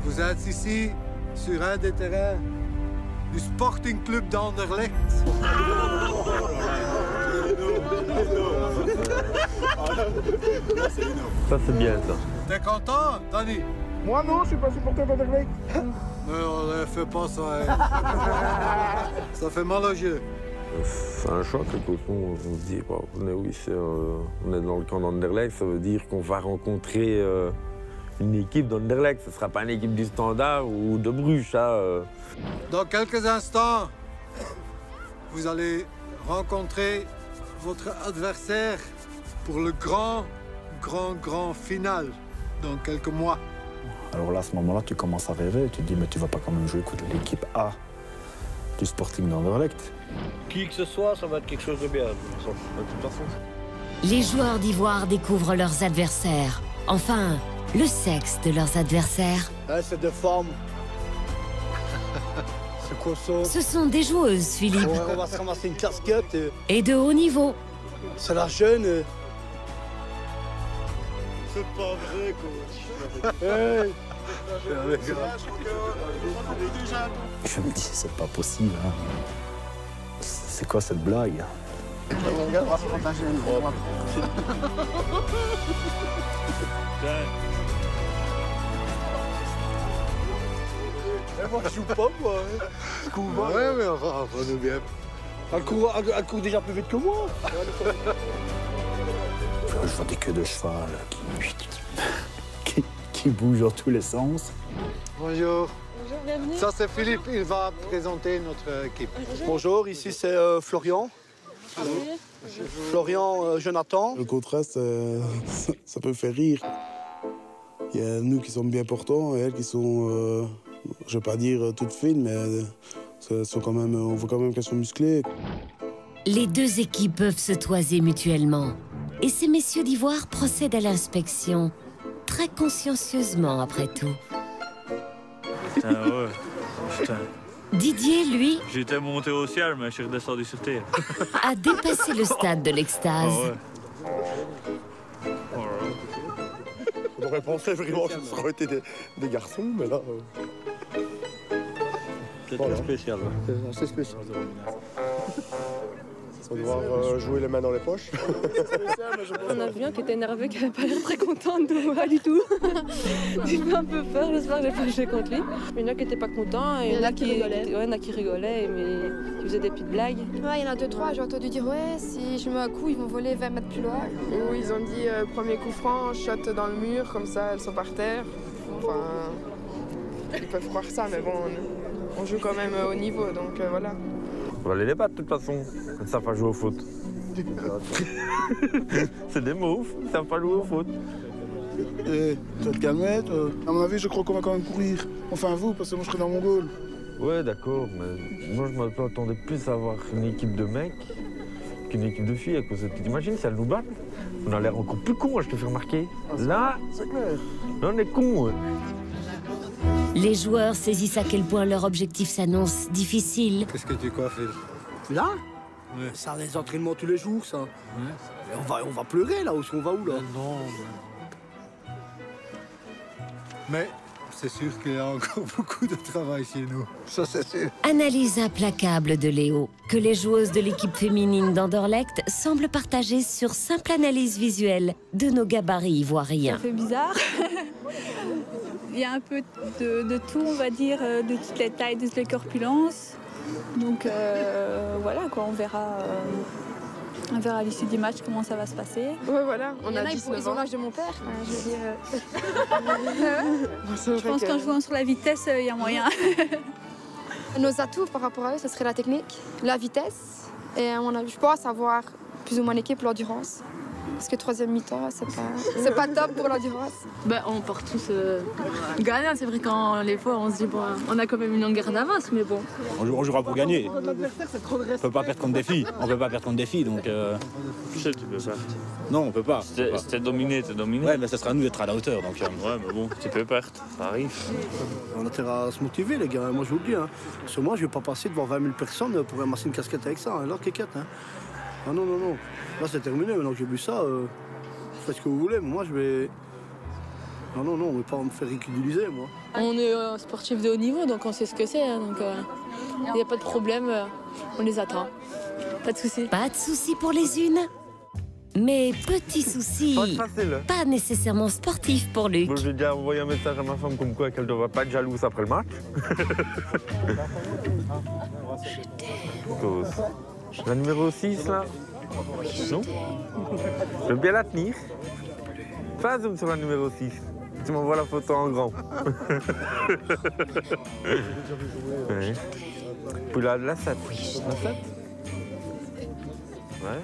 Vous êtes ici sur un des terrains du Sporting Club d'Anderlecht. Ça c'est bien ça. T'es content, Danny? Moi non, je suis pas supporter d'Anderlecht. On ne fait pas ça. Hein. Ça fait mal aux yeux. C'est un choc, on se dit, bon, on est dans le camp d'Anderlecht, ça veut dire qu'on va rencontrer une équipe d'Anderlecht. Ce ne sera pas une équipe du Standard ou de Bruges. Dans quelques instants, vous allez rencontrer votre adversaire pour le grand final dans quelques mois. Alors là, à ce moment-là, tu commences à rêver. Tu te dis, mais tu vas pas quand même jouer contre l'équipe A du Sporting d'Anderlecht. Qui que ce soit, ça va être quelque chose de bien, de toute façon. Les joueurs d'Ivoire découvrent leurs adversaires. Enfin, le sexe de leurs adversaires. C'est de forme. C'est quoi ça? Ce sont des joueuses, Philippe. Ouais, on va se ramasser une casquette. Et de haut niveau. C'est la jeune. C'est pas vrai, coach. Hey. Je me dis, c'est pas possible. Hein. C'est quoi cette blague? Moi, je joue pas, moi. Ouais, mais enfin, nous bien. Elle court déjà plus vite que moi. Je vois des queues de cheval qui bougent dans tous les sens. Bonjour. Bonjour, bienvenue. Ça, c'est Philippe, il va présenter notre équipe. Bonjour, ici c'est Florian. Florian, Jonathan. Le contraste, ça peut faire rire. Il y a nous qui sommes bien portants et elles qui sont, je vais pas dire toutes fines, mais on voit quand même qu'elles sont musclées. Les 2 équipes peuvent se toiser mutuellement. Et ces messieurs d'Ivoire procèdent à l'inspection, très consciencieusement après tout. Putain, ouais. Putain. Didier, lui, J'étais monté au ciel, mais je suis redescendu sur terre. a dépassé le stade de l'extase. Ah ouais. On aurait pensé vraiment que ça aurait été des garçons, mais là... C'est très spécial. C'est spécial. Faut devoir jouer les mains dans les poches. On a vu un qui était énervé, qui n'avait pas l'air très content de nous, pas du tout. J'ai eu un peu peur, j'espère que j'ai pas joué contre lui. Il y en a qui n'étaient pas contents, et il y en a qui rigolaient. Ouais, il y en a qui rigolaient, mais qui faisaient des petites blagues. Ouais, il y en a 2-3, j'ai entendu dire ouais, si je mets un coup, ils vont voler 20 mètres plus loin. Ou ils ont dit premier coup franc, shot dans le mur, comme ça elles sont par terre. Enfin, ils peuvent croire ça, mais bon, on joue quand même au niveau, donc voilà. On va aller les battre de toute façon, ils ne savent pas jouer au foot. C'est des mots, ils ne savent pas jouer au foot. Tu vas te calmer, à mon avis, je crois qu'on va quand même courir. Enfin vous, parce que moi je serai dans mon goal. Ouais, d'accord, mais moi je m'attendais plus à avoir une équipe de mecs qu'une équipe de filles. T'imagines si elles nous battent, on a l'air encore plus cons, je te fais remarquer. Là, c'est clair. Là on est cons. Les joueurs saisissent à quel point leur objectif s'annonce difficile. Qu'est-ce que tu crois, Phil? Là ouais. Ça, les entraînements tous les jours, ça. Ouais. On va pleurer, là, on va où, là? Non, mais c'est sûr qu'il y a encore beaucoup de travail chez nous. Ça, c'est sûr. Analyse implacable de Léo, que les joueuses de l'équipe féminine d'Anderlecht semblent partager sur simple analyse visuelle de nos gabarits ivoiriens. Ça fait bizarre. Il y a un peu de tout, on va dire, de toutes les tailles, de toutes les corpulences. Donc voilà, quoi, on verra à l'issue du match comment ça va se passer. Ouais, voilà, on a 19 ans. Ils ont l'âge de mon père. Je veux dire, je pense qu'en jouant sur la vitesse, il y a moyen. Nos atouts par rapport à eux, ce serait la technique, la vitesse. Et je pense avoir plus ou moins l'équipe, l'endurance. Parce que troisième mi-temps, c'est pas top pour l'endurance. Ben, on part tous gagnants. C'est vrai quand les fois on se dit bon, on a quand même une longueur d'avance, mais bon. On jouera pour gagner. On peut pas perdre contre des filles. On peut pas perdre contre des filles, donc. Je sais que tu peux perdre. Non, on peut pas. C'était dominé, t'es dominé. Ouais, mais ça sera à nous d'être à la hauteur, donc. Ouais, mais bon, tu peux perdre. Ça arrive. On a intérêt à se motiver, les gars. Moi, je vous le dis. Hein. Parce que moi, je vais pas passer devant 20 000 personnes pour ramasser une casquette avec ça. Alors, kékette, hein. Ah non, non, non. Là, c'est terminé. Maintenant que j'ai vu ça, faites ce que vous voulez. Mais moi, je vais... Non, non, non, on ne va pas me faire ridiculiser, moi. On est sportif de haut niveau, donc on sait ce que c'est. Hein, donc il n'y a pas de problème. On les attend. Pas de souci. Pas de souci pour les unes. Mais petit souci, pas nécessairement sportif pour Luc. Bon, j'ai déjà envoyé un message à ma femme comme quoi qu'elle ne devrait pas être jalouse après le match. La numéro 6, là. Non. Je veux bien la tenir. Fais un zoom sur la numéro 6. Tu m'envoies la photo en grand. Ouais. Puis la 7. La 7 ouais.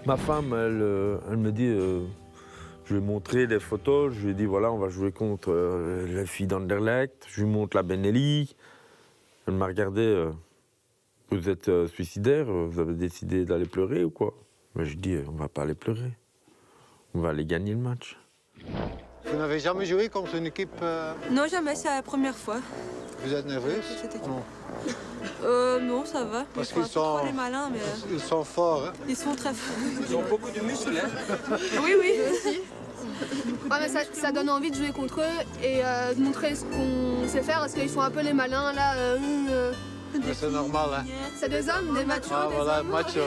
Ma femme, elle me dit, je lui ai montré les photos, je lui ai dit, voilà, on va jouer contre les filles d'Anderlecht, je lui montre la Benelli. Elle m'a regardé, vous êtes suicidaire, vous avez décidé d'aller pleurer ou quoi? Mais je dis, on va pas aller pleurer, on va aller gagner le match. Vous n'avez jamais joué contre une équipe Non, jamais, c'est la première fois. Vous êtes nerveuse? Non, ça va. Parce qu'ils sont... les malins, mais... Ils sont forts, hein? Ils sont très forts. Ils ont beaucoup de muscles, hein? Oui, oui. Ouais, mais ça donne envie de jouer contre eux et de montrer ce qu'on sait faire, parce qu'ils sont un peu les malins, là. C'est normal, hein? C'est des hommes, des machos, ah, des voilà, hommes. macho.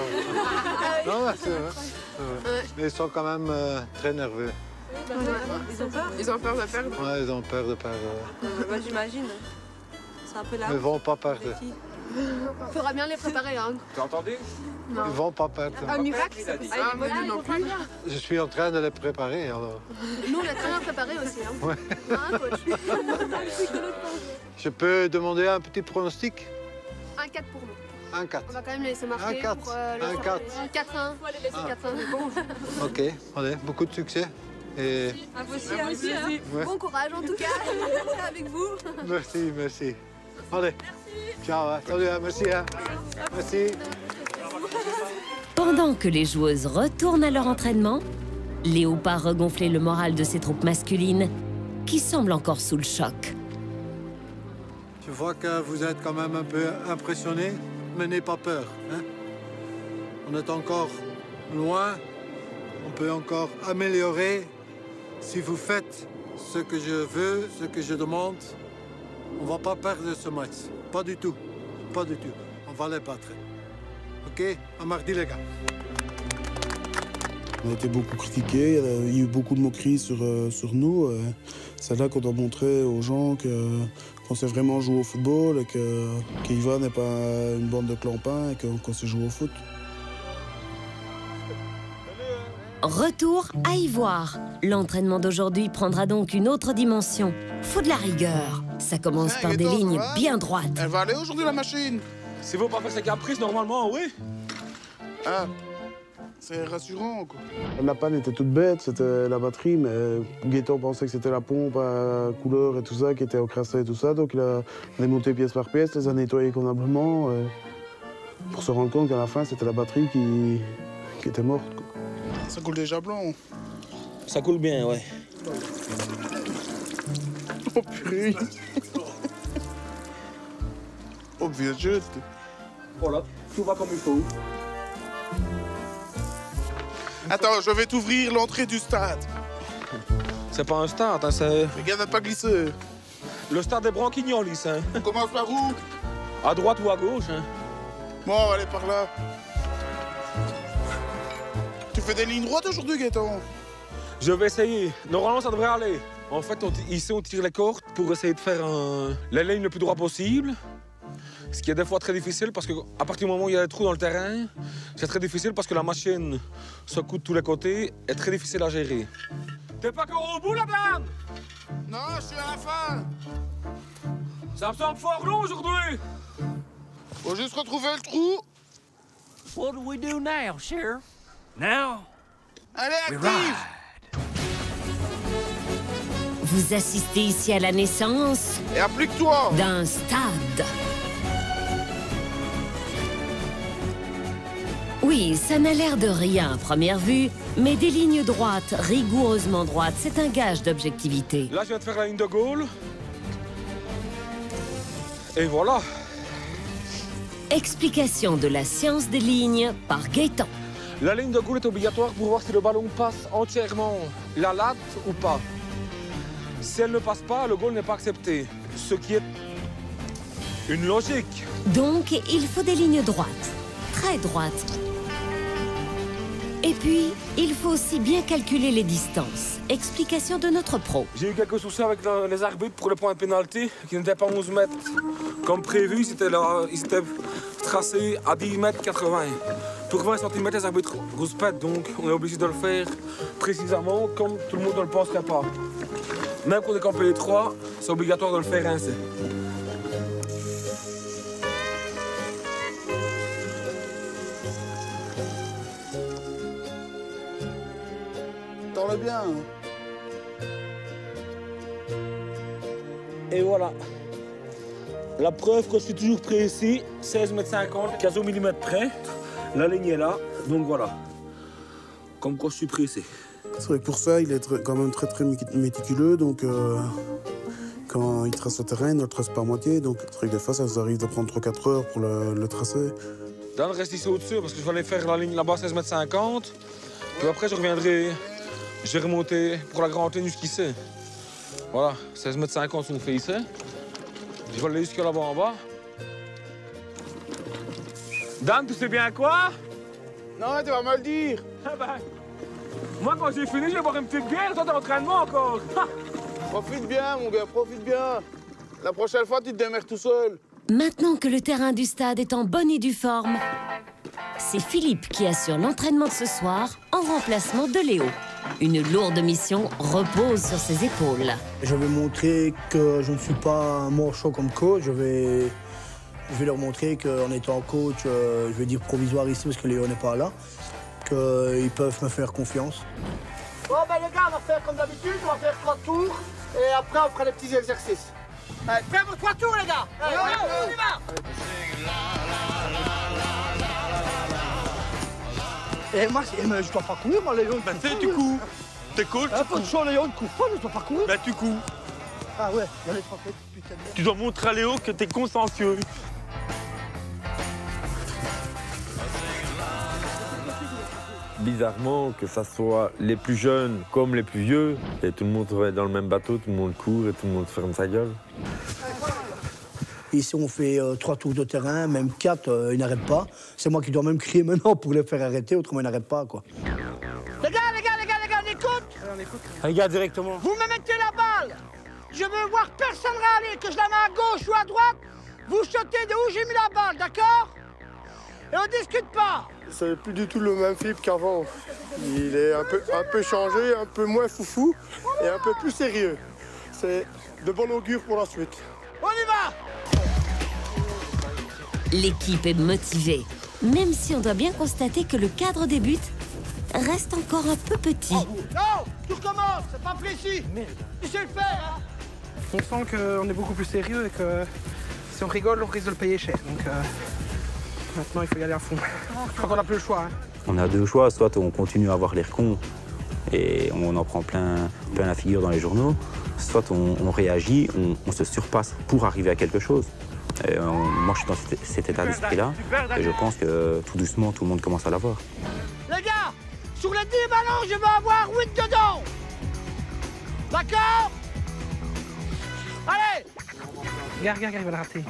Non, c'est vrai. Mais ils sont quand même très nerveux. Ils ont peur? Ils ont peur de perdre? Ouais, ils ont peur de perdre. Bah, j'imagine. C'est un peu là. Ils vont pas perdre. Il faudra bien les préparer, hein. Tu as entendu? Non. Ils vont pas perdre. Un miracle, ça fait ça. Moi non plus. Je suis en train de les préparer, alors. Nous, on est très bien préparés aussi, hein. Ouais. Hein, coach? Je peux demander un petit pronostic? 1-4 pour nous. 1-4. On va quand même les laisser marquer. 1-4. Pour, 1-4. 4-1. On va les laisser 4-1. Bon. Ok, allez, beaucoup de succès. Et... À vous aussi, à vous aussi. Hein. Ouais. Bon courage en tout cas. Avec vous. Merci, merci. Allez. Ciao, hein. Salut, hein. Merci. Hein. Merci. Pendant que les joueuses retournent à leur entraînement, Léo part regonfler le moral de ses troupes masculines, qui semblent encore sous le choc. Je vois que vous êtes quand même un peu impressionné, mais n'ayez pas peur. Hein? On est encore loin, on peut encore améliorer. Si vous faites ce que je veux, ce que je demande, on ne va pas perdre ce match. Pas du tout. Pas du tout. On va les battre. Ok, à mardi les gars. On a été beaucoup critiqués, il y a eu beaucoup de moqueries sur nous. C'est là qu'on doit montrer aux gens qu'on sait vraiment jouer au football et qu'Iva n'est pas une bande de clampins et qu'on sait jouer au foot. Retour à Ivoire. L'entraînement d'aujourd'hui prendra donc une autre dimension. Faut de la rigueur. Ça commence par des lignes bien droites. Elle va aller aujourd'hui la machine. Si vous pas faire ses caprices, normalement, oui. Ah, c'est rassurant, quoi. La panne était toute bête, c'était la batterie, mais Gaëtan pensait que c'était la pompe à couleur et tout ça qui était encrassée et tout ça, donc il a démonté pièce par pièce, les a nettoyées convenablement, pour se rendre compte qu'à la fin, c'était la batterie qui était morte, quoi. Ça coule déjà blanc. Ça coule bien, ouais. Oh purée. Oh vieux jeu. Voilà, tout va comme il faut. Attends, je vais t'ouvrir l'entrée du stade. C'est pas un stade, hein, c'est... Regarde à pas glisser. Le stade des Branquignolis, hein. On commence par où? À droite ou à gauche, hein. Bon, on va aller par là. Tu fais des lignes droites aujourd'hui, Gaëtan? Je vais essayer. Normalement, ça devrait aller. En fait, ici, on tire les cordes pour essayer de faire la ligne le plus droit possible. Ce qui est des fois très difficile parce qu'à partir du moment où il y a des trous dans le terrain, c'est très difficile parce que la machine secoue de tous les côtés et est très difficile à gérer. T'es pas encore au bout, la dame? Non, je suis à la fin. Ça me semble fort long aujourd'hui. Faut juste retrouver le trou. What do we do now, Sheriff? Now? Allez, active! Vous assistez ici à la naissance et applique-toi d'un stade. Oui, ça n'a l'air de rien à première vue, mais des lignes droites, rigoureusement droites, c'est un gage d'objectivité. Là, je viens de faire la ligne de goal. Et voilà. Explication de la science des lignes par Gaëtan. La ligne de goal est obligatoire pour voir si le ballon passe entièrement la latte ou pas. Si elle ne passe pas, le goal n'est pas accepté. Ce qui est une logique. Donc, il faut des lignes droites, très droites. Et puis, il faut aussi bien calculer les distances. Explication de notre pro. J'ai eu quelques soucis avec les arbitres pour le point de pénalty, qui n'était pas 11 mètres. Comme prévu, ils s'étaient tracés à 10 mètres 80. Pour 20 cm, les arbitres rouspètent, donc on est obligé de le faire précisément comme tout le monde ne le penserait pas. Même quand on est campé les trois, c'est obligatoire de le faire ainsi. T'en bien. Et voilà. La preuve que je suis toujours prêt ici, 16,50 m, 15 mm près. La ligne est là, donc voilà. Comme quoi je suis pressé. C'est vrai que pour ça, il est quand même très méticuleux, donc quand il trace le terrain, il ne le trace pas à moitié, donc c'est vrai que des fois, ça arrive de prendre 3-4 heures pour le tracer. Dan reste ici au-dessus parce que je vais aller faire la ligne là-bas 16,50 m. Puis après, je reviendrai, j'ai remonté pour la grande ligne jusqu'ici. Voilà, 16,50 m sont faits ici. Je vais aller jusque là-bas en bas. Dan, tu sais bien quoi? Non, tu vas me le dire. Eh ben, moi, quand j'ai fini, je vais boire une petite bière. Toi, t'es en entraînement encore. Profite bien, mon gars, profite bien. La prochaine fois, tu te démerdes tout seul. Maintenant que le terrain du stade est en bonne et due forme, c'est Philippe qui assure l'entraînement de ce soir en remplacement de Léo. Une lourde mission repose sur ses épaules. Je vais montrer que je ne suis pas un manchot comme coach. Je vais leur montrer qu'en étant coach, je vais dire provisoire ici parce que Léo n'est pas là, qu'ils peuvent me faire confiance. Bon ben les gars, on va faire comme d'habitude, on va faire 3 tours et après on fera les petits exercices. Allez, faites vos 3 tours les gars. Allez, on y va. Et moi, je dois pas courir, moi, Léon. Ben tu cours. T'es coach. Pas de choix, Léon, ne cours pas, je dois pas courir. Ben tu cours. Ah ouais, il y a les 3 mètres, putain de... Tu dois montrer à Léo que t'es consciencieux. Bizarrement, que ça soit les plus jeunes comme les plus vieux, et tout le monde va dans le même bateau, tout le monde court et tout le monde ferme sa gueule. Puis si on fait 3 tours de terrain, même 4, ils n'arrêtent pas. C'est moi qui dois même crier maintenant pour les faire arrêter, autrement ils n'arrêtent pas, quoi. Les gars, on écoute. On écoute. Les gars, directement. Vous me mettez la balle. Je veux voir personne râler, que je la mets à gauche ou à droite. Vous shotez de où j'ai mis la balle, d'accord? Et on discute pas. C'est plus du tout le même Philippe qu'avant. Il est un peu changé, un peu moins foufou et un peu plus sérieux. C'est de bon augure pour la suite. On y va! L'équipe est motivée, même si on doit bien constater que le cadre des buts reste encore un peu petit. Non, tout recommence, c'est pas précis. Tu sais le faire, hein? On sent qu'on est beaucoup plus sérieux et que si on rigole, on risque de le payer cher. Donc maintenant, il faut y aller à fond. Je crois qu'on n'a plus le choix. Hein. On a deux choix, soit on continue à avoir l'air con et on en prend plein la figure dans les journaux, soit on réagit, on se surpasse pour arriver à quelque chose. Et moi, je suis dans cet état d'esprit-là et je pense que tout doucement, tout le monde commence à l'avoir. Les gars, sur les 10 ballons, je veux avoir 8 dedans. D'accord? Allez! Regarde, il va le rater.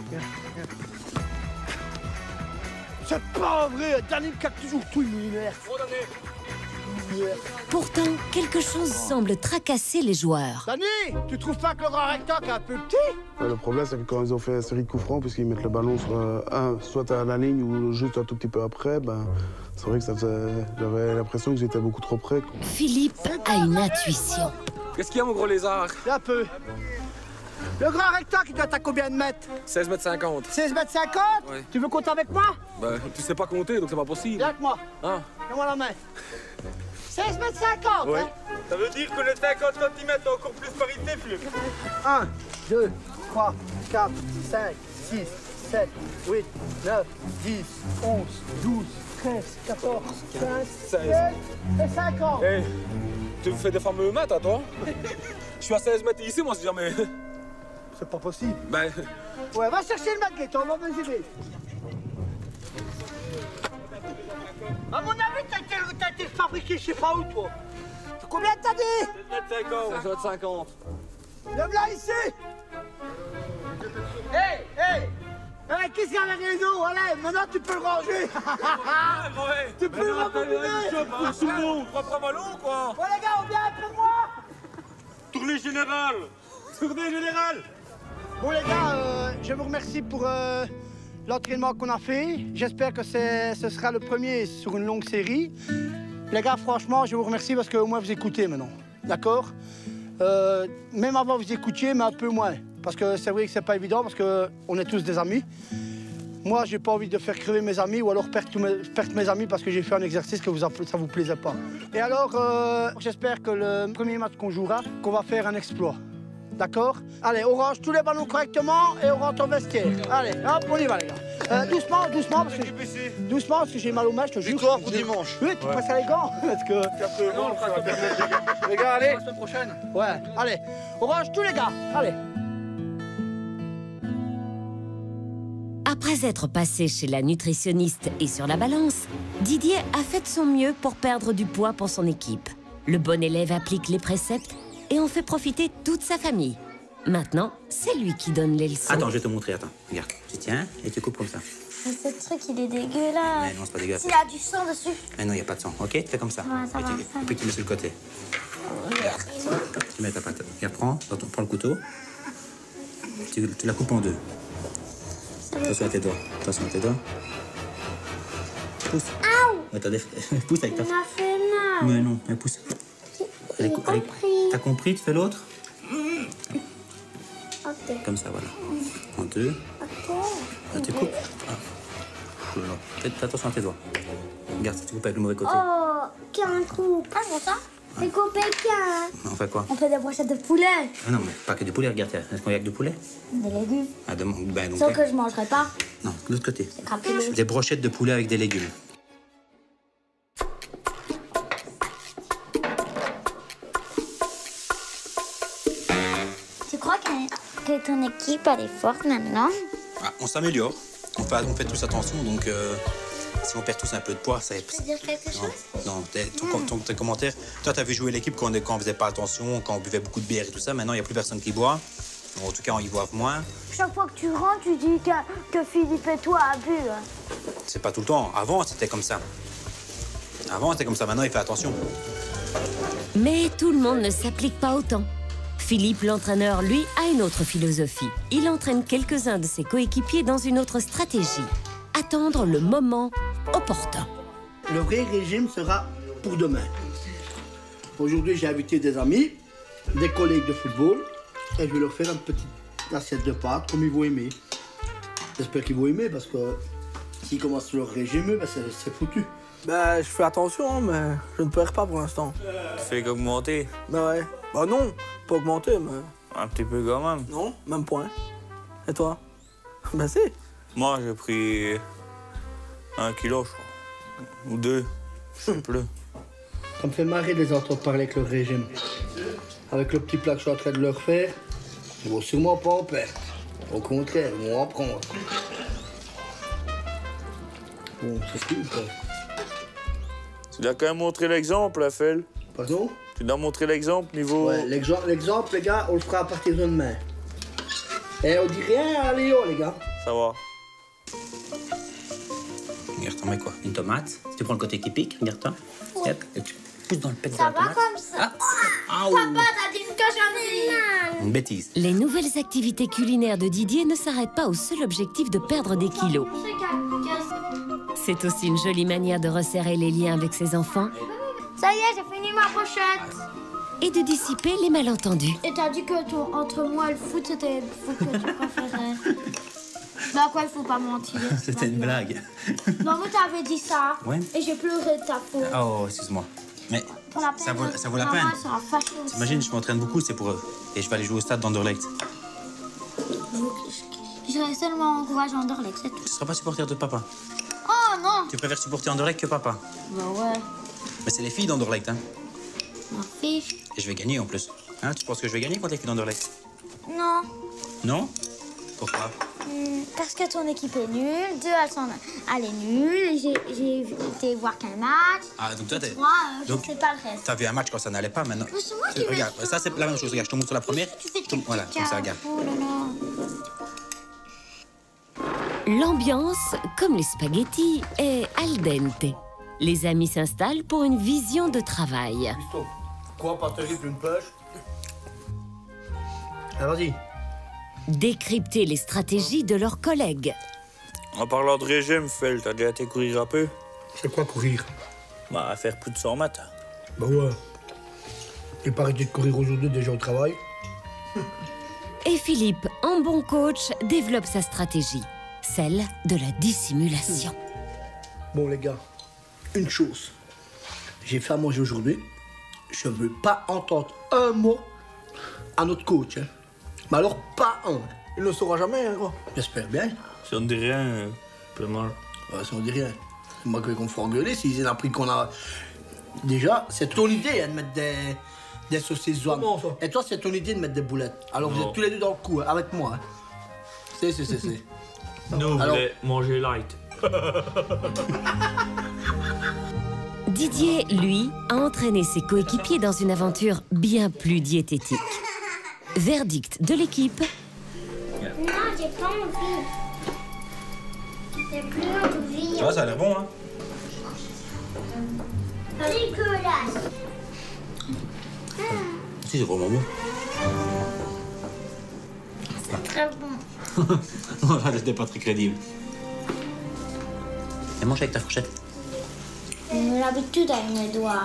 C'est pas vrai, Danny capte toujours tout, il m'énerve. Pourtant, quelque chose semble tracasser les joueurs. Danny, tu trouves pas que le grand rectangle est un peu petit? Le problème, c'est que quand ils ont fait une série de coups francs, puisqu'ils mettent le ballon sur soit à la ligne ou juste un tout petit peu après, ben, c'est vrai que j'avais l'impression qu'ils étaient beaucoup trop près. Philippe a une intuition. Qu'est-ce qu'il y a, mon gros lézard? Il y a un peu. Le grand rectangle, il doit être à combien de mètres? 16,50 mètres. 16,50 mètres? Ouais. Tu veux compter avec moi? Bah, tu sais pas compter, donc c'est pas possible. Viens avec moi. Ah. Donne-moi la main. 16,50 mètres, ouais. hein? Ça veut dire que les 50 cm ont encore plus parité, Philippe. 1, 2, 3, 4, 5, 6, 7, 8, 9, 10, 11, 12, 13, 14, 15, 16 et 50. Hey, tu fais des fameux maths, à toi? Je suis à 16 mètres ici, moi, si jamais. C'est pas possible. Ben... Ouais, va chercher le maquette, on va me aider. À mon avis, t'as été fabriqué je sais pas où, toi. Combien t'as dit? 16,50 mètres. Lève-la ici. Hey, qu'est-ce qu'il y a à la réseau? Allez, maintenant tu peux le ranger. Tu peux le rembobiner. Sous l'eau, trois ballons, quoi. Bon, les gars, on vient après moi. Tournée générale. Tournée générale. Bon, les gars, je vous remercie pour l'entraînement qu'on a fait. J'espère que ce sera le premier sur une longue série. Les gars, franchement, je vous remercie parce qu'au moins vous écoutez maintenant. D'accord? Même avant, vous écoutiez, mais un peu moins. Parce que c'est vrai que c'est pas évident, parce qu'on est tous des amis. Moi, j'ai pas envie de faire crever mes amis ou alors perdre mes amis parce que j'ai fait un exercice que ça vous plaisait pas. Et alors, j'espère que le premier match qu'on jouera, qu'on va faire un exploit. D'accord? Allez, on range tous les ballons correctement et on rentre au vestiaire. Allez, hop, on y va, les gars. Doucement, parce que j'ai mal aux mains, je te jure. Victoire pour dimanche. Oui, tu passes à les gants. Parce que... Les gars, allez. La semaine prochaine. Ouais, allez. On range tous les gars. Allez. Après être passé chez la nutritionniste et sur la balance, Didier a fait de son mieux pour perdre du poids pour son équipe. Le bon élève applique les préceptes et en fait profiter toute sa famille. Maintenant, c'est lui qui donne les leçons. Attends, je vais te montrer, attends. Regarde, tu tiens et tu coupes comme ça. Mais ce truc, il est dégueulasse. Mais non, c'est pas dégueulasse. S'il a du sang dessus. Mais non, il n'y a pas de sang, ok? Tu fais comme ça. Ouais, ça va, et puis tu mets sur le côté. Regarde. Tu mets ta pâte. Regarde, prends le couteau. Tu la coupes en deux. Attention à tes doigts. Attention à tes doigts. Pousse. Aouh! Attendez, pousse avec ta... Ça m'a fait mal. Mais non, mais pousse. J'ai compris. T'as compris? Tu fais l'autre? Ok. Comme ça, voilà. En deux. Ok. Là, tu coupes. Ah. Fais attention à tes doigts. Regarde, tu coupes avec le mauvais côté. Oh, qu'un coupe. Ah, c'est ça? C'est coupé qu'un. On fait quoi? On fait des brochettes de poulet. Ah non, mais pas que du poulet, regarde. Est-ce qu'on y a que du poulet? Des légumes. Ah, donc, Sauf que je mangerai pas. Non, de l'autre côté. C'est crapuleux. Des brochettes de poulet avec des légumes. Tu crois que ton équipe, elle est forte maintenant? Ah, on s'améliore. On fait tous attention, donc si on perd tous un peu de poids, ça... Tu veux dire quelque chose? Non, tes commentaires. Toi, t'as vu jouer l'équipe quand on faisait pas attention, quand on buvait beaucoup de bière et tout ça. Maintenant, il n'y a plus personne qui boit. En tout cas, on y boive moins. Chaque fois que tu rentres, tu dis que Philippe et toi a bu. C'est pas tout le temps. Avant, c'était comme ça. Avant, c'était comme ça. Maintenant, il fait attention. Mais tout le monde ne s'applique pas autant. Philippe, l'entraîneur, lui, a une autre philosophie. Il entraîne quelques-uns de ses coéquipiers dans une autre stratégie. Attendre le moment opportun. Le vrai régime sera pour demain. Aujourd'hui, j'ai invité des amis, des collègues de football, et je vais leur faire une petite assiette de pâtes comme ils vont aimer. J'espère qu'ils vont aimer parce que s'ils commencent leur régime, ben c'est foutu. Bah, je fais attention, mais je ne perds pas pour l'instant. Tu fais qu'augmenter? Bah ouais. Bah non, pas augmenter, mais... Un petit peu quand même. Non, même point. Et toi? Bah si. Moi, j'ai pris 1 kilo, je crois. Ou 2, je sais plus. Ça me fait marrer de les entendre parler avec leur régime. Avec le petit plat que je suis en train de leur faire, ils vont sûrement pas en perdre. Au contraire, ils vont en prendre. Bon, c'est ce qu'il faut. Tu dois quand même montrer l'exemple, Raphaël. Pardon? Tu dois montrer l'exemple niveau... Ouais, l'exemple, les gars, on le fera à partir de demain. Et on dit rien à Léo, les gars. Ça va. Regarde, t'en mets quoi? Une tomate. Si tu prends le côté typique, regarde-toi. Ouais. Et tu pousses dans le pet de Ça la va tomate. comme ça? Ah, Papa, t'as dit que j'en ai une bêtise. Les nouvelles activités culinaires de Didier ne s'arrêtent pas au seul objectif de perdre des kilos. C'est aussi une jolie manière de resserrer les liens avec ses enfants. Ça y est, j'ai fini ma pochette. Et de dissiper les malentendus. Et t'as dit que entre moi et le foot, c'était le foot que tu préférais. Bah quoi, il faut pas mentir. C'était une blague. Non, mais t'avais dit ça. Ouais. Et j'ai pleuré de ta faute. Oh, excuse-moi. Mais Pour la peine, ça vaut la peine. maman sera fâchée aussi. T'imagines, je m'entraîne beaucoup, c'est pour eux. Et je vais aller jouer au stade d'Anderlecht. J'irai seulement encourager Anderlecht, c'est tout. Tu seras pas supporter de papa. Oh non. Tu préfères supporter Anderlecht que papa. Bah ouais, Mais c'est les filles d'Anderlecht, hein. m'en fiche. Et je vais gagner en plus. Hein, tu penses que je vais gagner contre les filles d'Anderlecht? Non. Non? Pourquoi? Parce que ton équipe est nulle, elle est nulle, j'ai été voir qu'un match. Ah, donc toi, t'es... Moi, je Donc, sais pas le reste. T'as vu un match quand ça n'allait pas, maintenant. Mais c'est moi qui vais Regarde, faire. ça c'est la même chose. Regarde, je te montre sur la première. Voilà, comme ça, regarde. Oh là là. L'ambiance, comme les spaghettis, est al dente. Les amis s'installent pour une vision de travail. Quoi, pas terrible, une pêche? Ah, vas-y. Décrypter les stratégies de leurs collègues. En parlant de régime, Fel, t'as déjà été courir un peu? C'est quoi courir? Bah, faire plus de 100 mètres. Bah ouais. J'ai pas arrêté de courir aujourd'hui, déjà au travail. Et Philippe, en bon coach, développe sa stratégie, celle de la dissimulation. Bon, les gars, une chose. J'ai fait à manger aujourd'hui. Je veux pas entendre un mot à notre coach. Hein. Mais alors, pas un. Il ne le saura jamais, hein, gros. J'espère bien. Si on ne dit rien, peu mal. Ouais, si on dit rien. C'est moi qu'on faut engueuler s'ils ont appris qu'on a... Déjà, c'est ton idée hein, de mettre des saucisses zouanes. Et toi, c'est ton idée de mettre des boulettes. Alors, vous êtes tous les deux dans le coup, hein, avec moi. Hein. C'est. Nous, on voulait manger light. Didier, lui, a entraîné ses coéquipiers dans une aventure bien plus diététique. Verdict de l'équipe. Non, j'ai pas envie. J'ai plus envie. Tu vois, ça a l'air bon, hein? Dégueulasse. Si, c'est vraiment bon. C'est très bon. Non, là, c'était pas très crédible. Et mange avec ta fourchette. J'ai l'habitude avec mes doigts.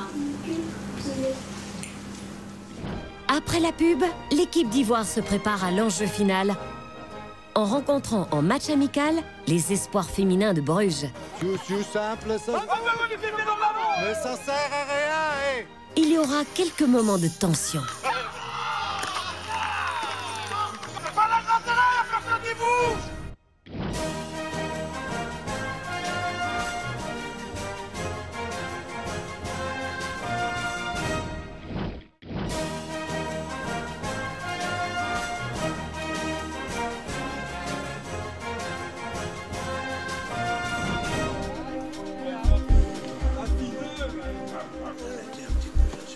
Après la pub, l'équipe d'Ivoire se prépare à l'enjeu final en rencontrant en match amical les espoirs féminins de Bruges. Tout simple, ça. Mais ça sert à rien, Il y aura quelques moments de tension.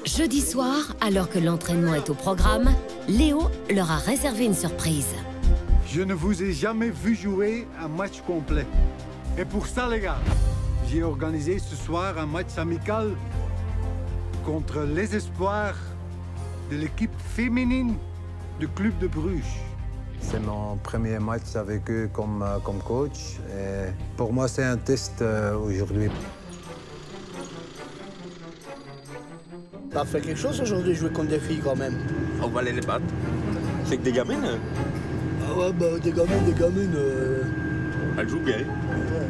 Jeudi soir, alors que l'entraînement est au programme, Léo leur a réservé une surprise. Je ne vous ai jamais vu jouer un match complet. Et pour ça, les gars, j'ai organisé ce soir un match amical contre les espoirs de l'équipe féminine du club de Bruges. C'est mon premier match avec eux comme coach. Et pour moi, c'est un test aujourd'hui. T'as fait quelque chose aujourd'hui, jouer contre des filles quand même? On va aller les battre. C'est que des gamines. Ah ouais, bah des gamines. Elles jouent bien. Ouais,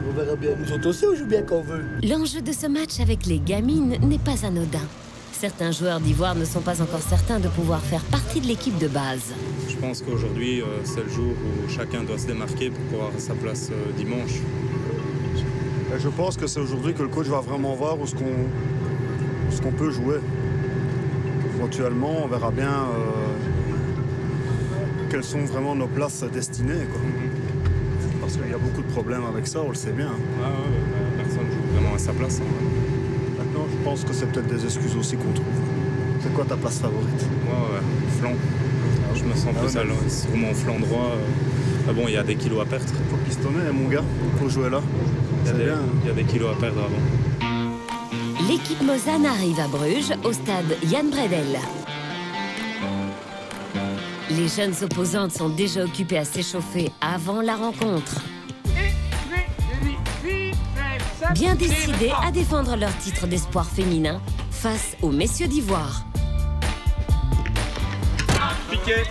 on verra bien. Nous autres aussi, on joue bien quand on veut. L'enjeu de ce match avec les gamines n'est pas anodin. Certains joueurs d'Ivoire ne sont pas encore certains de pouvoir faire partie de l'équipe de base. Je pense qu'aujourd'hui, c'est le jour où chacun doit se démarquer pour pouvoir avoir sa place dimanche. Et je pense que c'est aujourd'hui que le coach va vraiment voir où ce qu'on peut jouer. Éventuellement, on verra bien quelles sont vraiment nos places destinées, quoi. Parce qu'il y a beaucoup de problèmes avec ça, on le sait bien. Personne ne joue vraiment à sa place. Maintenant, je pense que c'est peut-être des excuses aussi qu'on trouve. C'est quoi ta place favorite? Ouais, flanc. Je me sens plus à l'aise sur mon flanc droit. Bon, il y a des kilos à perdre. Faut pistonner, mon gars, pour jouer là. Il y a des kilos à perdre avant. L'équipe Mozane arrive à Bruges, au stade Jan Bredel. Les jeunes opposantes sont déjà occupées à s'échauffer avant la rencontre. Bien décidées à défendre leur titre d'espoir féminin face aux messieurs d'Ivoire. Piqué,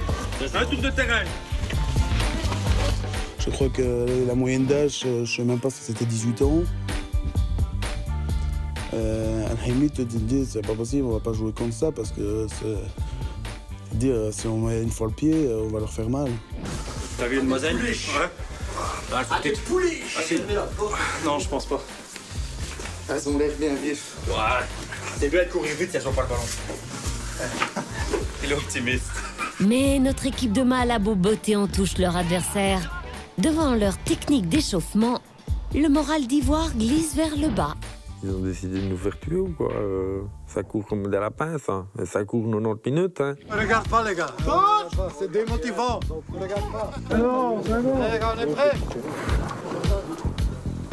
un tour de terrain. Je crois que la moyenne d'âge, je ne sais même pas si c'était 18 ans. Al-Haïmi te dit, c'est pas possible, on va pas jouer comme ça parce que si on met une fois le pied, on va leur faire mal. T'as vu une Moselle? Ouais. Allez, pouliche! Non, je pense pas. Elles ont l'air bien vifs. Ouais. C'est bien de courir vite si elles sont pas le ballon. Il est optimiste. Mais notre équipe de mâles a beau botter en touche leur adversaire. Devant leur technique d'échauffement, le moral d'Ivoire glisse vers le bas. Ils ont décidé de nous faire tuer ou quoi? Ça court comme des lapins, ça. Et ça court 90 minutes. Hein. Regarde pas, les gars. C'est démotivant. Regarde pas. Non, c'est bon. Les gars, on est prêts?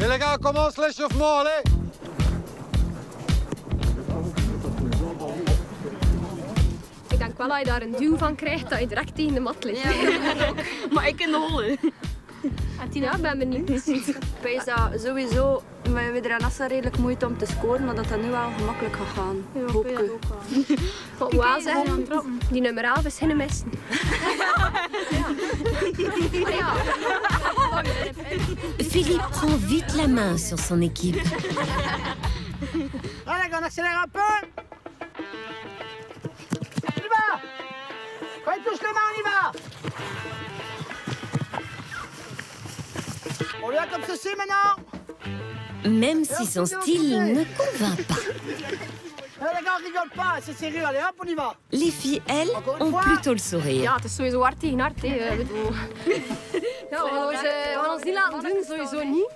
Et les gars, on commence l'échauffement, allez. Ik denk wel dat je daar een duw van krijgt dat je direct tegen de mat ligt. Ja, maar ik in de holle. Ja, ik ben benieuwd. Ik weet dat sowieso met de Nassa redelijk moeite om te scoren, maar dat nu wel gemakkelijk gaat gaan. Ja, hoop ik. Wat wel zeggen, die nummer 11 is geen missen. Philippe prend vite la main sur son équipe. Allez, on accélère un peu. On y va. Quand il touche les mains, on y va. On vient comme ceci maintenant. Même si son style ne convainc pas. Allez, les gars, on rigole pas, c'est sérieux. Allez, hop, on y va. Les filles, elles, ont plutôt le sourire. Ja, het is sowieso hard tegen hard. Ja, we gaan ons niet laten doen, sowieso niet.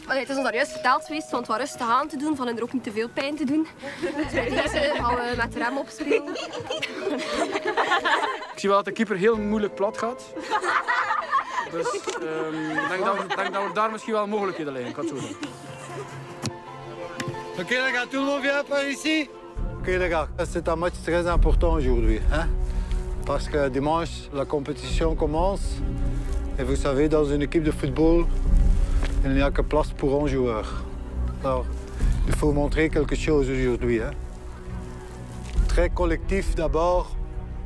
Het is ons daar juist verteld geweest, want wat rustig aan te doen, van er ook niet te veel pijn te doen. Dus bij deze gaan we met de rem opspelen. Ik zie wel dat de keeper heel moeilijk plat gaat. Dus ik denk dat we daar misschien wel mogelijkheden liggen, ik kan het zo zeggen. Ok les gars, tout le monde vient par ici? Ok les gars, c'est un match très important aujourd'hui, hein? Parce que dimanche, la compétition commence. Et vous savez, dans une équipe de football, il n'y a que place pour un joueur. Alors, il faut montrer quelque chose aujourd'hui, hein? Très collectif d'abord.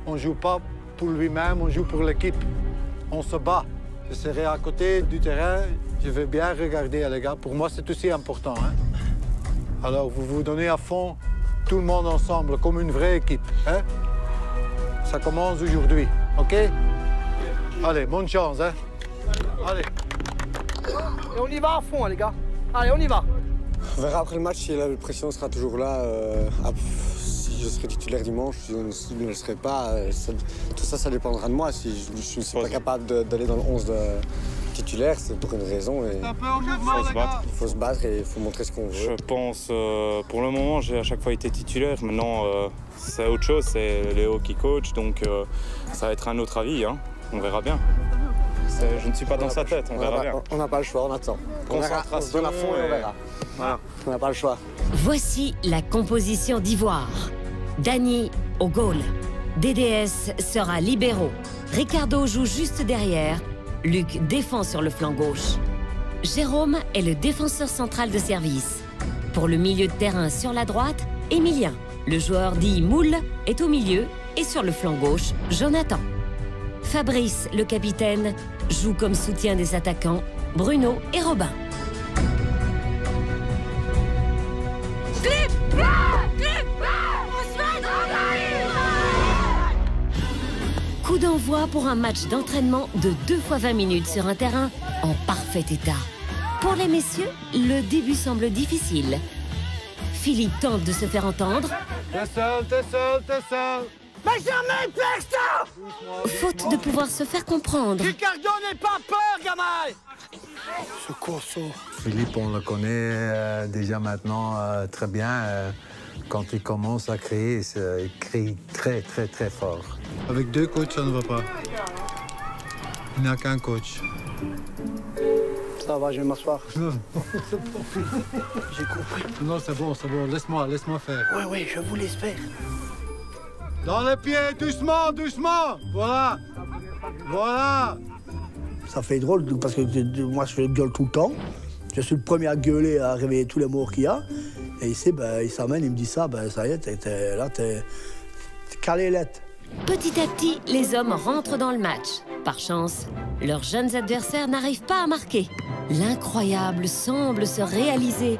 On ne joue pas pour lui-même, on joue pour l'équipe. On se bat. Je serai à côté du terrain, je vais bien regarder les gars. Pour moi, c'est aussi important, hein? Alors, vous vous donnez à fond, tout le monde ensemble, comme une vraie équipe. Hein? Ça commence aujourd'hui, OK? Allez, bonne chance, hein? Allez. Et on y va à fond, les gars. Allez, on y va. On verra après le match si la pression sera toujours là. Si je serai titulaire dimanche, si je ne le serai pas, tout ça, ça dépendra de moi. Si je ne suis pas capable d'aller dans le 11 titulaire, c'est pour une raison. Et il faut se battre et il faut montrer ce qu'on veut. Je pense, pour le moment, j'ai à chaque fois été titulaire. Maintenant, c'est autre chose, c'est Léo qui coach, donc ça va être un autre avis. Hein. On verra bien. Je ne suis pas dans sa tête, on verra bien. On n'a pas le choix, on attend. Concentration, on se donne à fond et on verra. Voilà. On n'a pas le choix. Voici la composition d'Ivoire. Dany au goal. DDS sera libéraux. Ricardo joue juste derrière. Luc défend sur le flanc gauche. Jérôme est le défenseur central de service. Pour le milieu de terrain sur la droite, Emilien. Le joueur dit Moule est au milieu et sur le flanc gauche, Jonathan. Fabrice, le capitaine, joue comme soutien des attaquants, Bruno et Robin. Coup d'envoi pour un match d'entraînement de 2 fois 20 minutes sur un terrain en parfait état. Pour les messieurs, le début semble difficile. Philippe tente de se faire entendre. T'es seul, t'es seul, t'es seul. Benjamin Plexter! Faute de pouvoir se faire comprendre. Ricardo, n'aie pas peur, gamin! Ce corso. Philippe, on le connaît déjà maintenant très bien. Quand il commence à créer, il crie très, très, très fort. Avec 2 coachs, ça ne va pas. Il n'y a qu'un coach. Ça va, je vais m'asseoir. Non, J'ai compris. non, c'est bon, laisse-moi faire. Oui, je vous laisse faire. Dans les pieds, doucement, doucement. Voilà. Voilà. Ça fait drôle parce que moi, je gueule tout le temps. Je suis le premier à gueuler, à réveiller tous les morts qu'il y a. Et ici, ben, il s'amène, il me dit ça, ben, ça y est, t'es calé lettre. Petit à petit, les hommes rentrent dans le match. Par chance, leurs jeunes adversaires n'arrivent pas à marquer. L'incroyable semble se réaliser.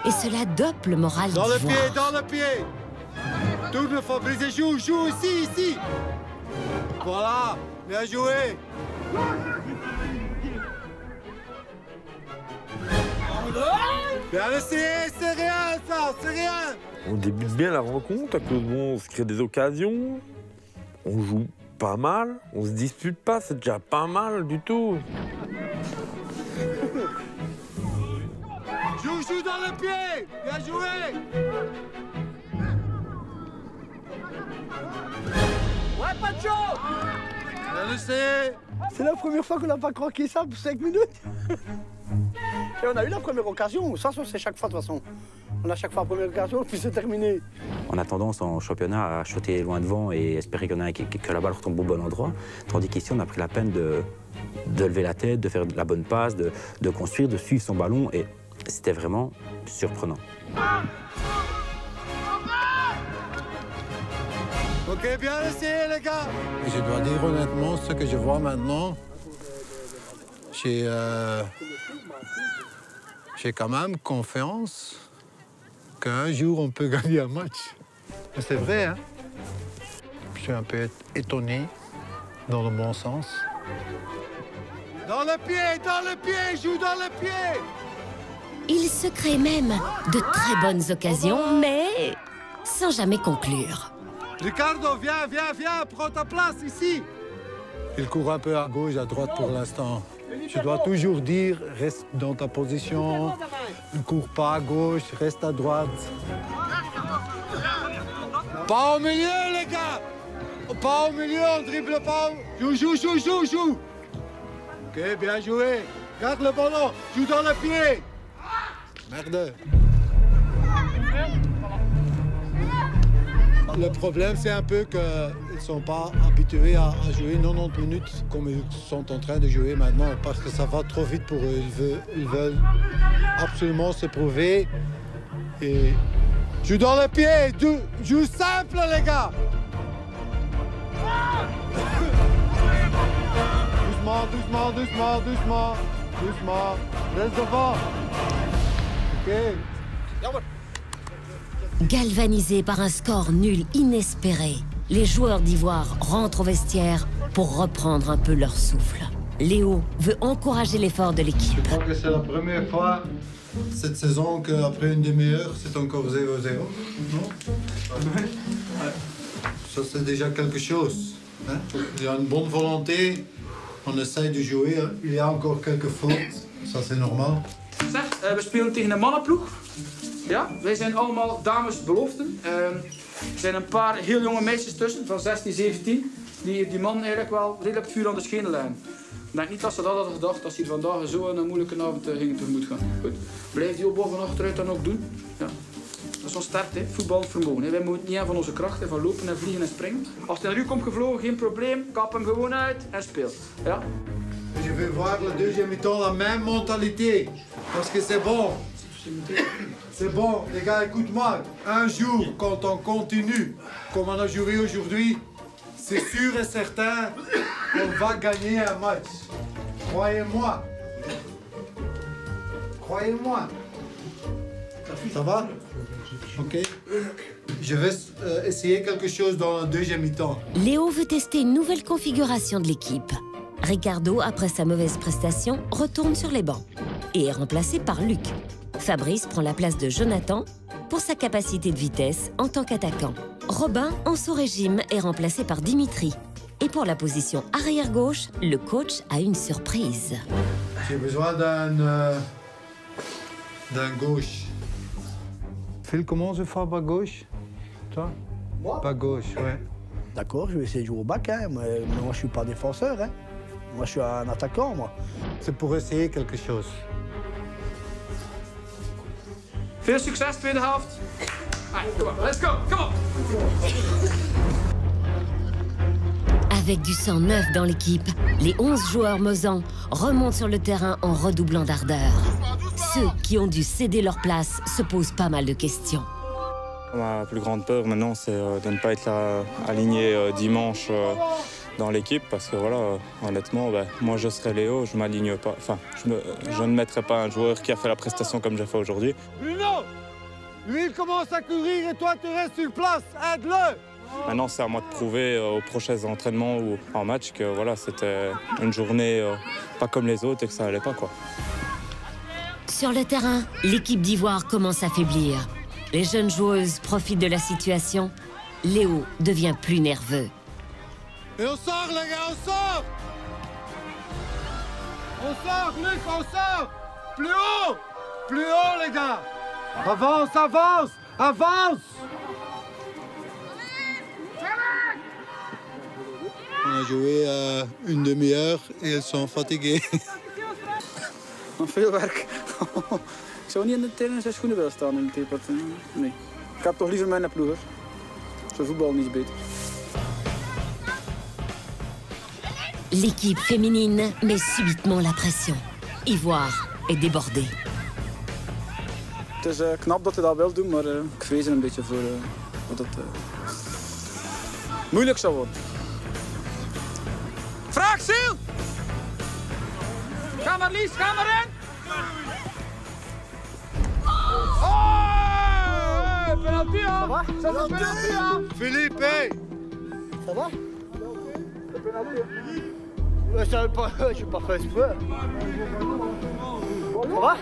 Et cela dope le moral Dans le d'Ivoire. pied, dans le pied. Tourne Fabrice et joue ici. Voilà, bien joué. Bien essayé, c'est rien ça, c'est rien. On débute bien la rencontre, à cause on se crée des occasions, on joue pas mal, on se dispute pas, c'est déjà pas mal du tout. Joue dans le pied, bien joué. Ouais, Pacho! Bien essayé. C'est la première fois qu'on n'a pas croqué ça pour 5 minutes. Et on a eu la première occasion, ça c'est chaque fois de toute façon. On a chaque fois la première occasion, puis c'est terminé. On a tendance en championnat à shotter loin devant et espérer que la balle retombe au bon endroit. Tandis qu'ici, on a pris la peine de lever la tête, de faire la bonne passe, de construire, de suivre son ballon. Et c'était vraiment surprenant. Ok, bien essayé les gars. Je dois dire honnêtement, ce que je vois maintenant, j'ai quand même confiance qu'un jour on peut gagner un match. Mais c'est vrai, hein? Je suis un peu étonné, dans le bon sens. Dans le pied, joue dans le pied! Il se crée même de très bonnes occasions, mais sans jamais conclure. Ricardo, viens, prends ta place ici. Il court un peu à gauche, à droite pour l'instant. Je dois toujours dire, reste dans ta position, ne cours pas à gauche, reste à droite. Pas au milieu, les gars! Pas au milieu, on dribble pas. Joue. Ok, bien joué. Garde le ballon, joue dans le pied. Merde. Le problème, c'est un peu qu'ils ne sont pas habitués à jouer 90 minutes comme ils sont en train de jouer maintenant, parce que ça va trop vite pour eux. Ils veulent absolument se prouver. Et joue dans le pied, joue simple, les gars. Doucement. Reste devant. Ok. Galvanisés par un score nul inespéré, les joueurs d'Ivoire rentrent au vestiaire pour reprendre un peu leur souffle. Léo veut encourager l'effort de l'équipe. Je crois que c'est la première fois cette saison qu'après une demi-heure, c'est encore 0-0. Non? Ça, c'est déjà quelque chose. Hein? Il y a une bonne volonté On essaie de jouer. Il y a encore quelques fautes. Ça, c'est normal. Zeg, we spelen tegen een mannenploeg. Ja, wij zijn allemaal damesbeloften. Er zijn een paar heel jonge meisjes tussen, van 16, 17, die man eigenlijk wel redelijk vuur aan de schenen leggen. Ik denk niet dat ze dat hadden gedacht als ze hier vandaag zo een moeilijke avond gingen tegemoet gaan. Goed, blijf die opbouw van achteruit dan ook doen. Ja. Dat is ons sterkte, voetbalvermogen. Wij moeten niet aan van onze krachten, van lopen en vliegen en springen. Als hij naar u komt gevlogen, geen probleem, kap hem gewoon uit en speel. Ja. Je vais voir la deuxième mi-temps la même mentalité. Parce que c'est bon. C'est bon, les gars, écoute-moi. Un jour, quand on continue, comme on a joué aujourd'hui, c'est sûr et certain qu'on va gagner un match. Croyez-moi. Croyez-moi. Ça va? Ok. Je vais essayer quelque chose dans la deuxième mi-temps. Léo veut tester une nouvelle configuration de l'équipe. Ricardo, après sa mauvaise prestation, retourne sur les bancs et est remplacé par Luc. Fabrice prend la place de Jonathan pour sa capacité de vitesse en tant qu'attaquant. Robin, en sous-régime, est remplacé par Dimitri. Et pour la position arrière-gauche, le coach a une surprise. J'ai besoin d'un gauche. Phil, comment je fais bas gauche? Toi? Moi? Bas gauche, ouais. D'accord, je vais essayer de jouer au bac, hein, mais moi je suis pas défenseur. Hein. Moi je suis un attaquant, moi. C'est pour essayer quelque chose. Veel succes, tweede helft. Allez, come on, let's go, come on. Avec du sang neuf dans l'équipe, les 11 joueurs mosans remontent sur le terrain en redoublant d'ardeur. Ceux qui ont dû céder leur place se posent pas mal de questions. Ma plus grande peur maintenant, c'est de ne pas être là, aligné dimanche dans l'équipe parce que voilà, honnêtement, moi je serai Léo, je m'aligne pas. Enfin, je ne mettrai pas un joueur qui a fait la prestation comme j'ai fait aujourd'hui. Bruno, lui il commence à courir et toi tu restes sur place, aide-le. Maintenant, c'est à moi de prouver aux prochains entraînements ou en match que voilà, c'était une journée pas comme les autres et que ça allait pas quoi. Sur le terrain, l'équipe d'Ivoire commence à faiblir. Les jeunes joueuses profitent de la situation. Léo devient plus nerveux. Et on sort les gars, on sort! On sort, Luc, on sort! Plus haut! Plus haut les gars! Avance, avance! Avance! On a joué une demi-heure et elles sont fatiguées. Veel werk. Ik zou niet in de tennis en schoenen willen staan in de teepot. Nee. Ik heb toch liever mijn ploeger. Zo voetbal niet beter. L'équipe féminine met subitement la pression. Ivoire est débordée. Het is knap dat hij dat wil doen, maar ik vrees er een beetje voor dat het moeilijk zou worden. Vraag, Sil! Ga maar, Lies, ga maar in! Oh! Penalty, hein? Ça va? Penalty, hein? Philippe, hey! Ça va? Ouais, je n'ai pas fait exprès. Ça va?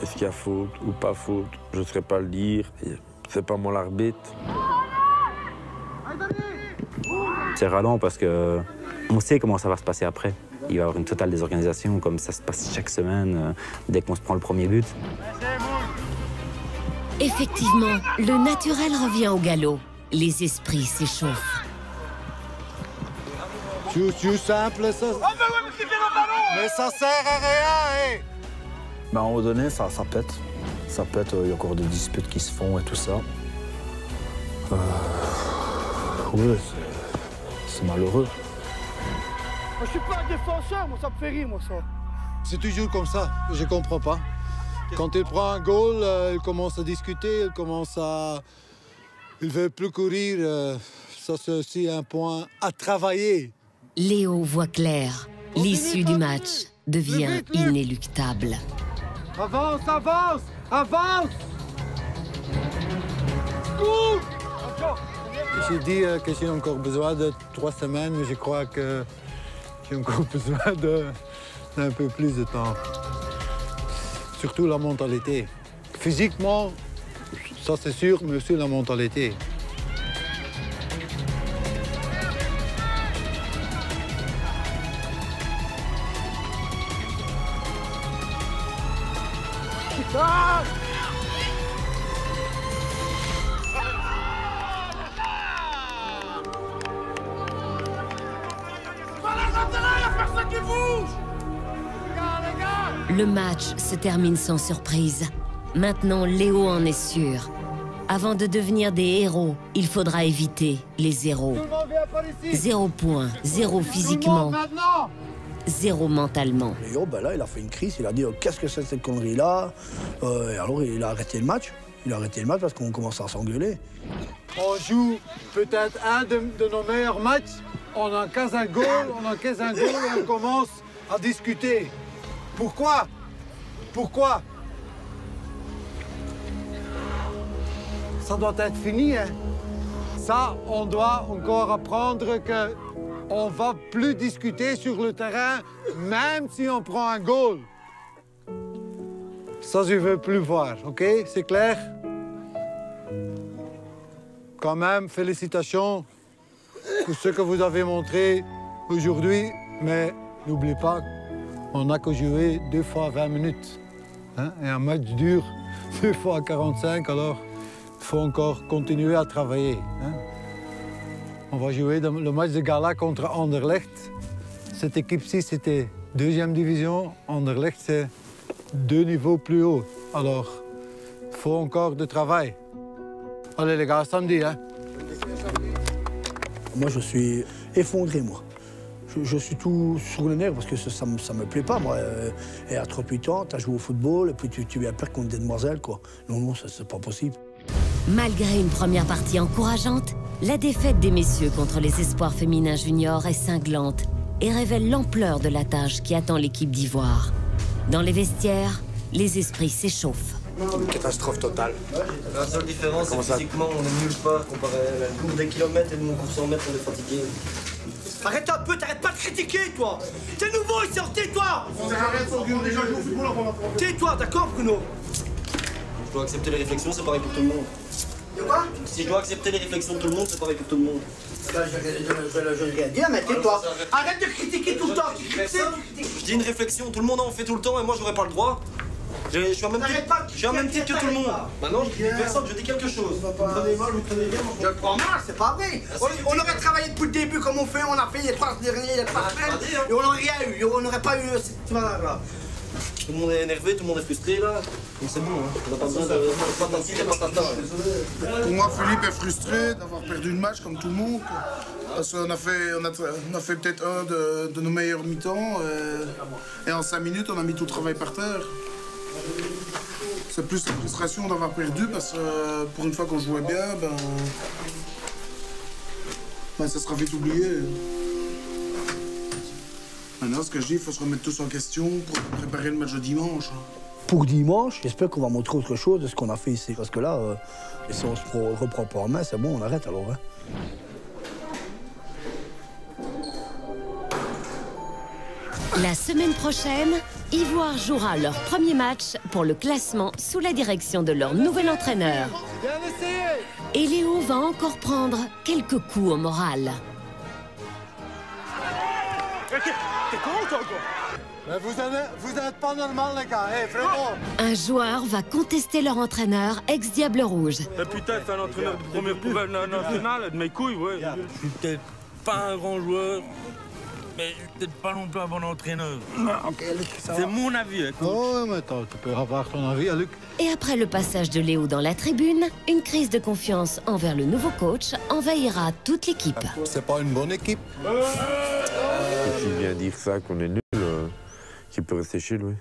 Est-ce qu'il y a faute ou pas faute? Je ne saurais pas le dire. C'est pas moi l'arbitre. C'est ralent parce qu'on sait comment ça va se passer après. Il va y avoir une totale désorganisation comme ça se passe chaque semaine dès qu'on se prend le premier but. Effectivement, le naturel revient au galop. Les esprits s'échauffent. Tout simple, ça. Mais ça sert à rien, hein. À un moment donné, ça pète. Ça pète, il y a encore des disputes qui se font et tout ça. Oui, c'est malheureux. Je suis pas un défenseur, moi ça me fait rire, moi ça. C'est toujours comme ça, je comprends pas. Quand il prend un goal, il commence à discuter, il veut plus courir. Ça, c'est aussi un point à travailler. Léo voit clair. L'issue du match devient inéluctable. Avance, avance, avance! Cours! J'ai dit que j'ai encore besoin de 3 semaines, mais je crois que j'ai encore besoin d'un peu plus de temps. Surtout la mentalité. Physiquement, ça c'est sûr, mais aussi la mentalité. Le match se termine sans surprise. Maintenant, Léo en est sûr. Avant de devenir des héros, il faudra éviter les zéros. 0 points, 0 physiquement, 0 mentalement. Léo, ben là, il a fait une crise, il a dit qu'est-ce que c'est cette connerie-là, et alors il a arrêté le match. Il a arrêté le match parce qu'on commence à s'engueuler. On joue peut-être un de nos meilleurs matchs. On encaisse un goal, et on commence à discuter. Pourquoi? Pourquoi? Ça doit être fini, hein? Ça, on doit encore apprendre qu'on ne va plus discuter sur le terrain, même si on prend un goal. Ça, je ne veux plus voir, OK? C'est clair? Quand même, félicitations pour ce que vous avez montré aujourd'hui, mais n'oubliez pas, on n'a que joué 2 fois 20 minutes. Hein? Et un match dure 2 fois 45, alors il faut encore continuer à travailler. Hein? On va jouer le match de gala contre Anderlecht. Cette équipe-ci, c'était 2e division. Anderlecht, c'est 2 niveaux plus haut. Alors, il faut encore du travail. Allez les gars, samedi, hein? Moi, je suis effondré, moi. Je suis tout sur le nerf parce que ça me plaît pas, moi. Et à 38 ans, tu as joué au football et puis tu viens perdre contre des demoiselles, quoi. Non, c'est pas possible. Malgré une première partie encourageante, la défaite des messieurs contre les espoirs féminins juniors est cinglante et révèle l'ampleur de la tâche qui attend l'équipe d'Ivoire. Dans les vestiaires, les esprits s'échauffent. Une catastrophe totale. La seule différence, c'est que physiquement, on est nulle part comparé à la course des kilomètres et de mon course 100 mètres, on est fatigué. Arrête un peu, t'arrêtes pas de critiquer, toi. T'es nouveau ici, tais-toi. On arrête sans gueule, déjà joué au football avant la première. Tais-toi, d'accord, Bruno? Je dois accepter les réflexions, c'est pareil pour tout le monde. De quoi? Si je dois accepter les réflexions de tout le monde, c'est pareil pour tout le monde. Je vais rien dire, mais tais-toi. Arrête de critiquer tout le temps. Je dis une réflexion, tout le monde en fait tout le temps et moi j'aurais pas le droit. Je suis en même titre que tout le monde. Maintenant, je dis personne, je dis quelque chose. Vous prenez mal, vous prenez bien. Je le prends mal, c'est pas vrai. On aurait travaillé depuis le début comme on fait, on a fait les 3 derniers, les 3 semaines, et on n'aurait rien eu, on n'aurait pas eu cette là. Tout le monde est énervé, tout le monde est frustré là. Donc c'est bon, hein. On n'a pas besoin de patati et patata. Pour moi, Philippe est frustré d'avoir perdu le match comme tout le monde. Parce qu'on a fait peut-être un de nos meilleurs mi-temps. Et en 5 minutes, on a mis tout le travail par terre. C'est plus la frustration d'avoir perdu parce que pour une fois qu'on jouait bien, ça sera vite oublié. Maintenant, ce que je dis, il faut se remettre tous en question pour préparer le match de dimanche. Pour dimanche, j'espère qu'on va montrer autre chose de ce qu'on a fait ici. Parce que là, si on se reprend pas en main, c'est bon, on arrête alors. Hein. La semaine prochaine, Ivoire jouera leur premier match pour le classement sous la direction de leur nouvel entraîneur. Et Léo va encore prendre quelques coups au moral. T'es con, toi, quoi? Vous êtes pas normal, les gars, hey, vraiment. Un joueur va contester leur entraîneur, ex-Diable Rouge. Putain, c'est un entraîneur de première pouvoir nationale, de mes couilles, ouais. Je suis peut-être pas un grand joueur, mais peut-être pas non plus un bon entraîneur. C'est mon avis, hein, coach. Oh, mais attends, tu peux avoir ton avis, hein, Luc. Et après le passage de Léo dans la tribune, une crise de confiance envers le nouveau coach envahira toute l'équipe. C'est pas une bonne équipe. S'il vient dire ça, qu'on est nul, qu'il peut rester chez lui.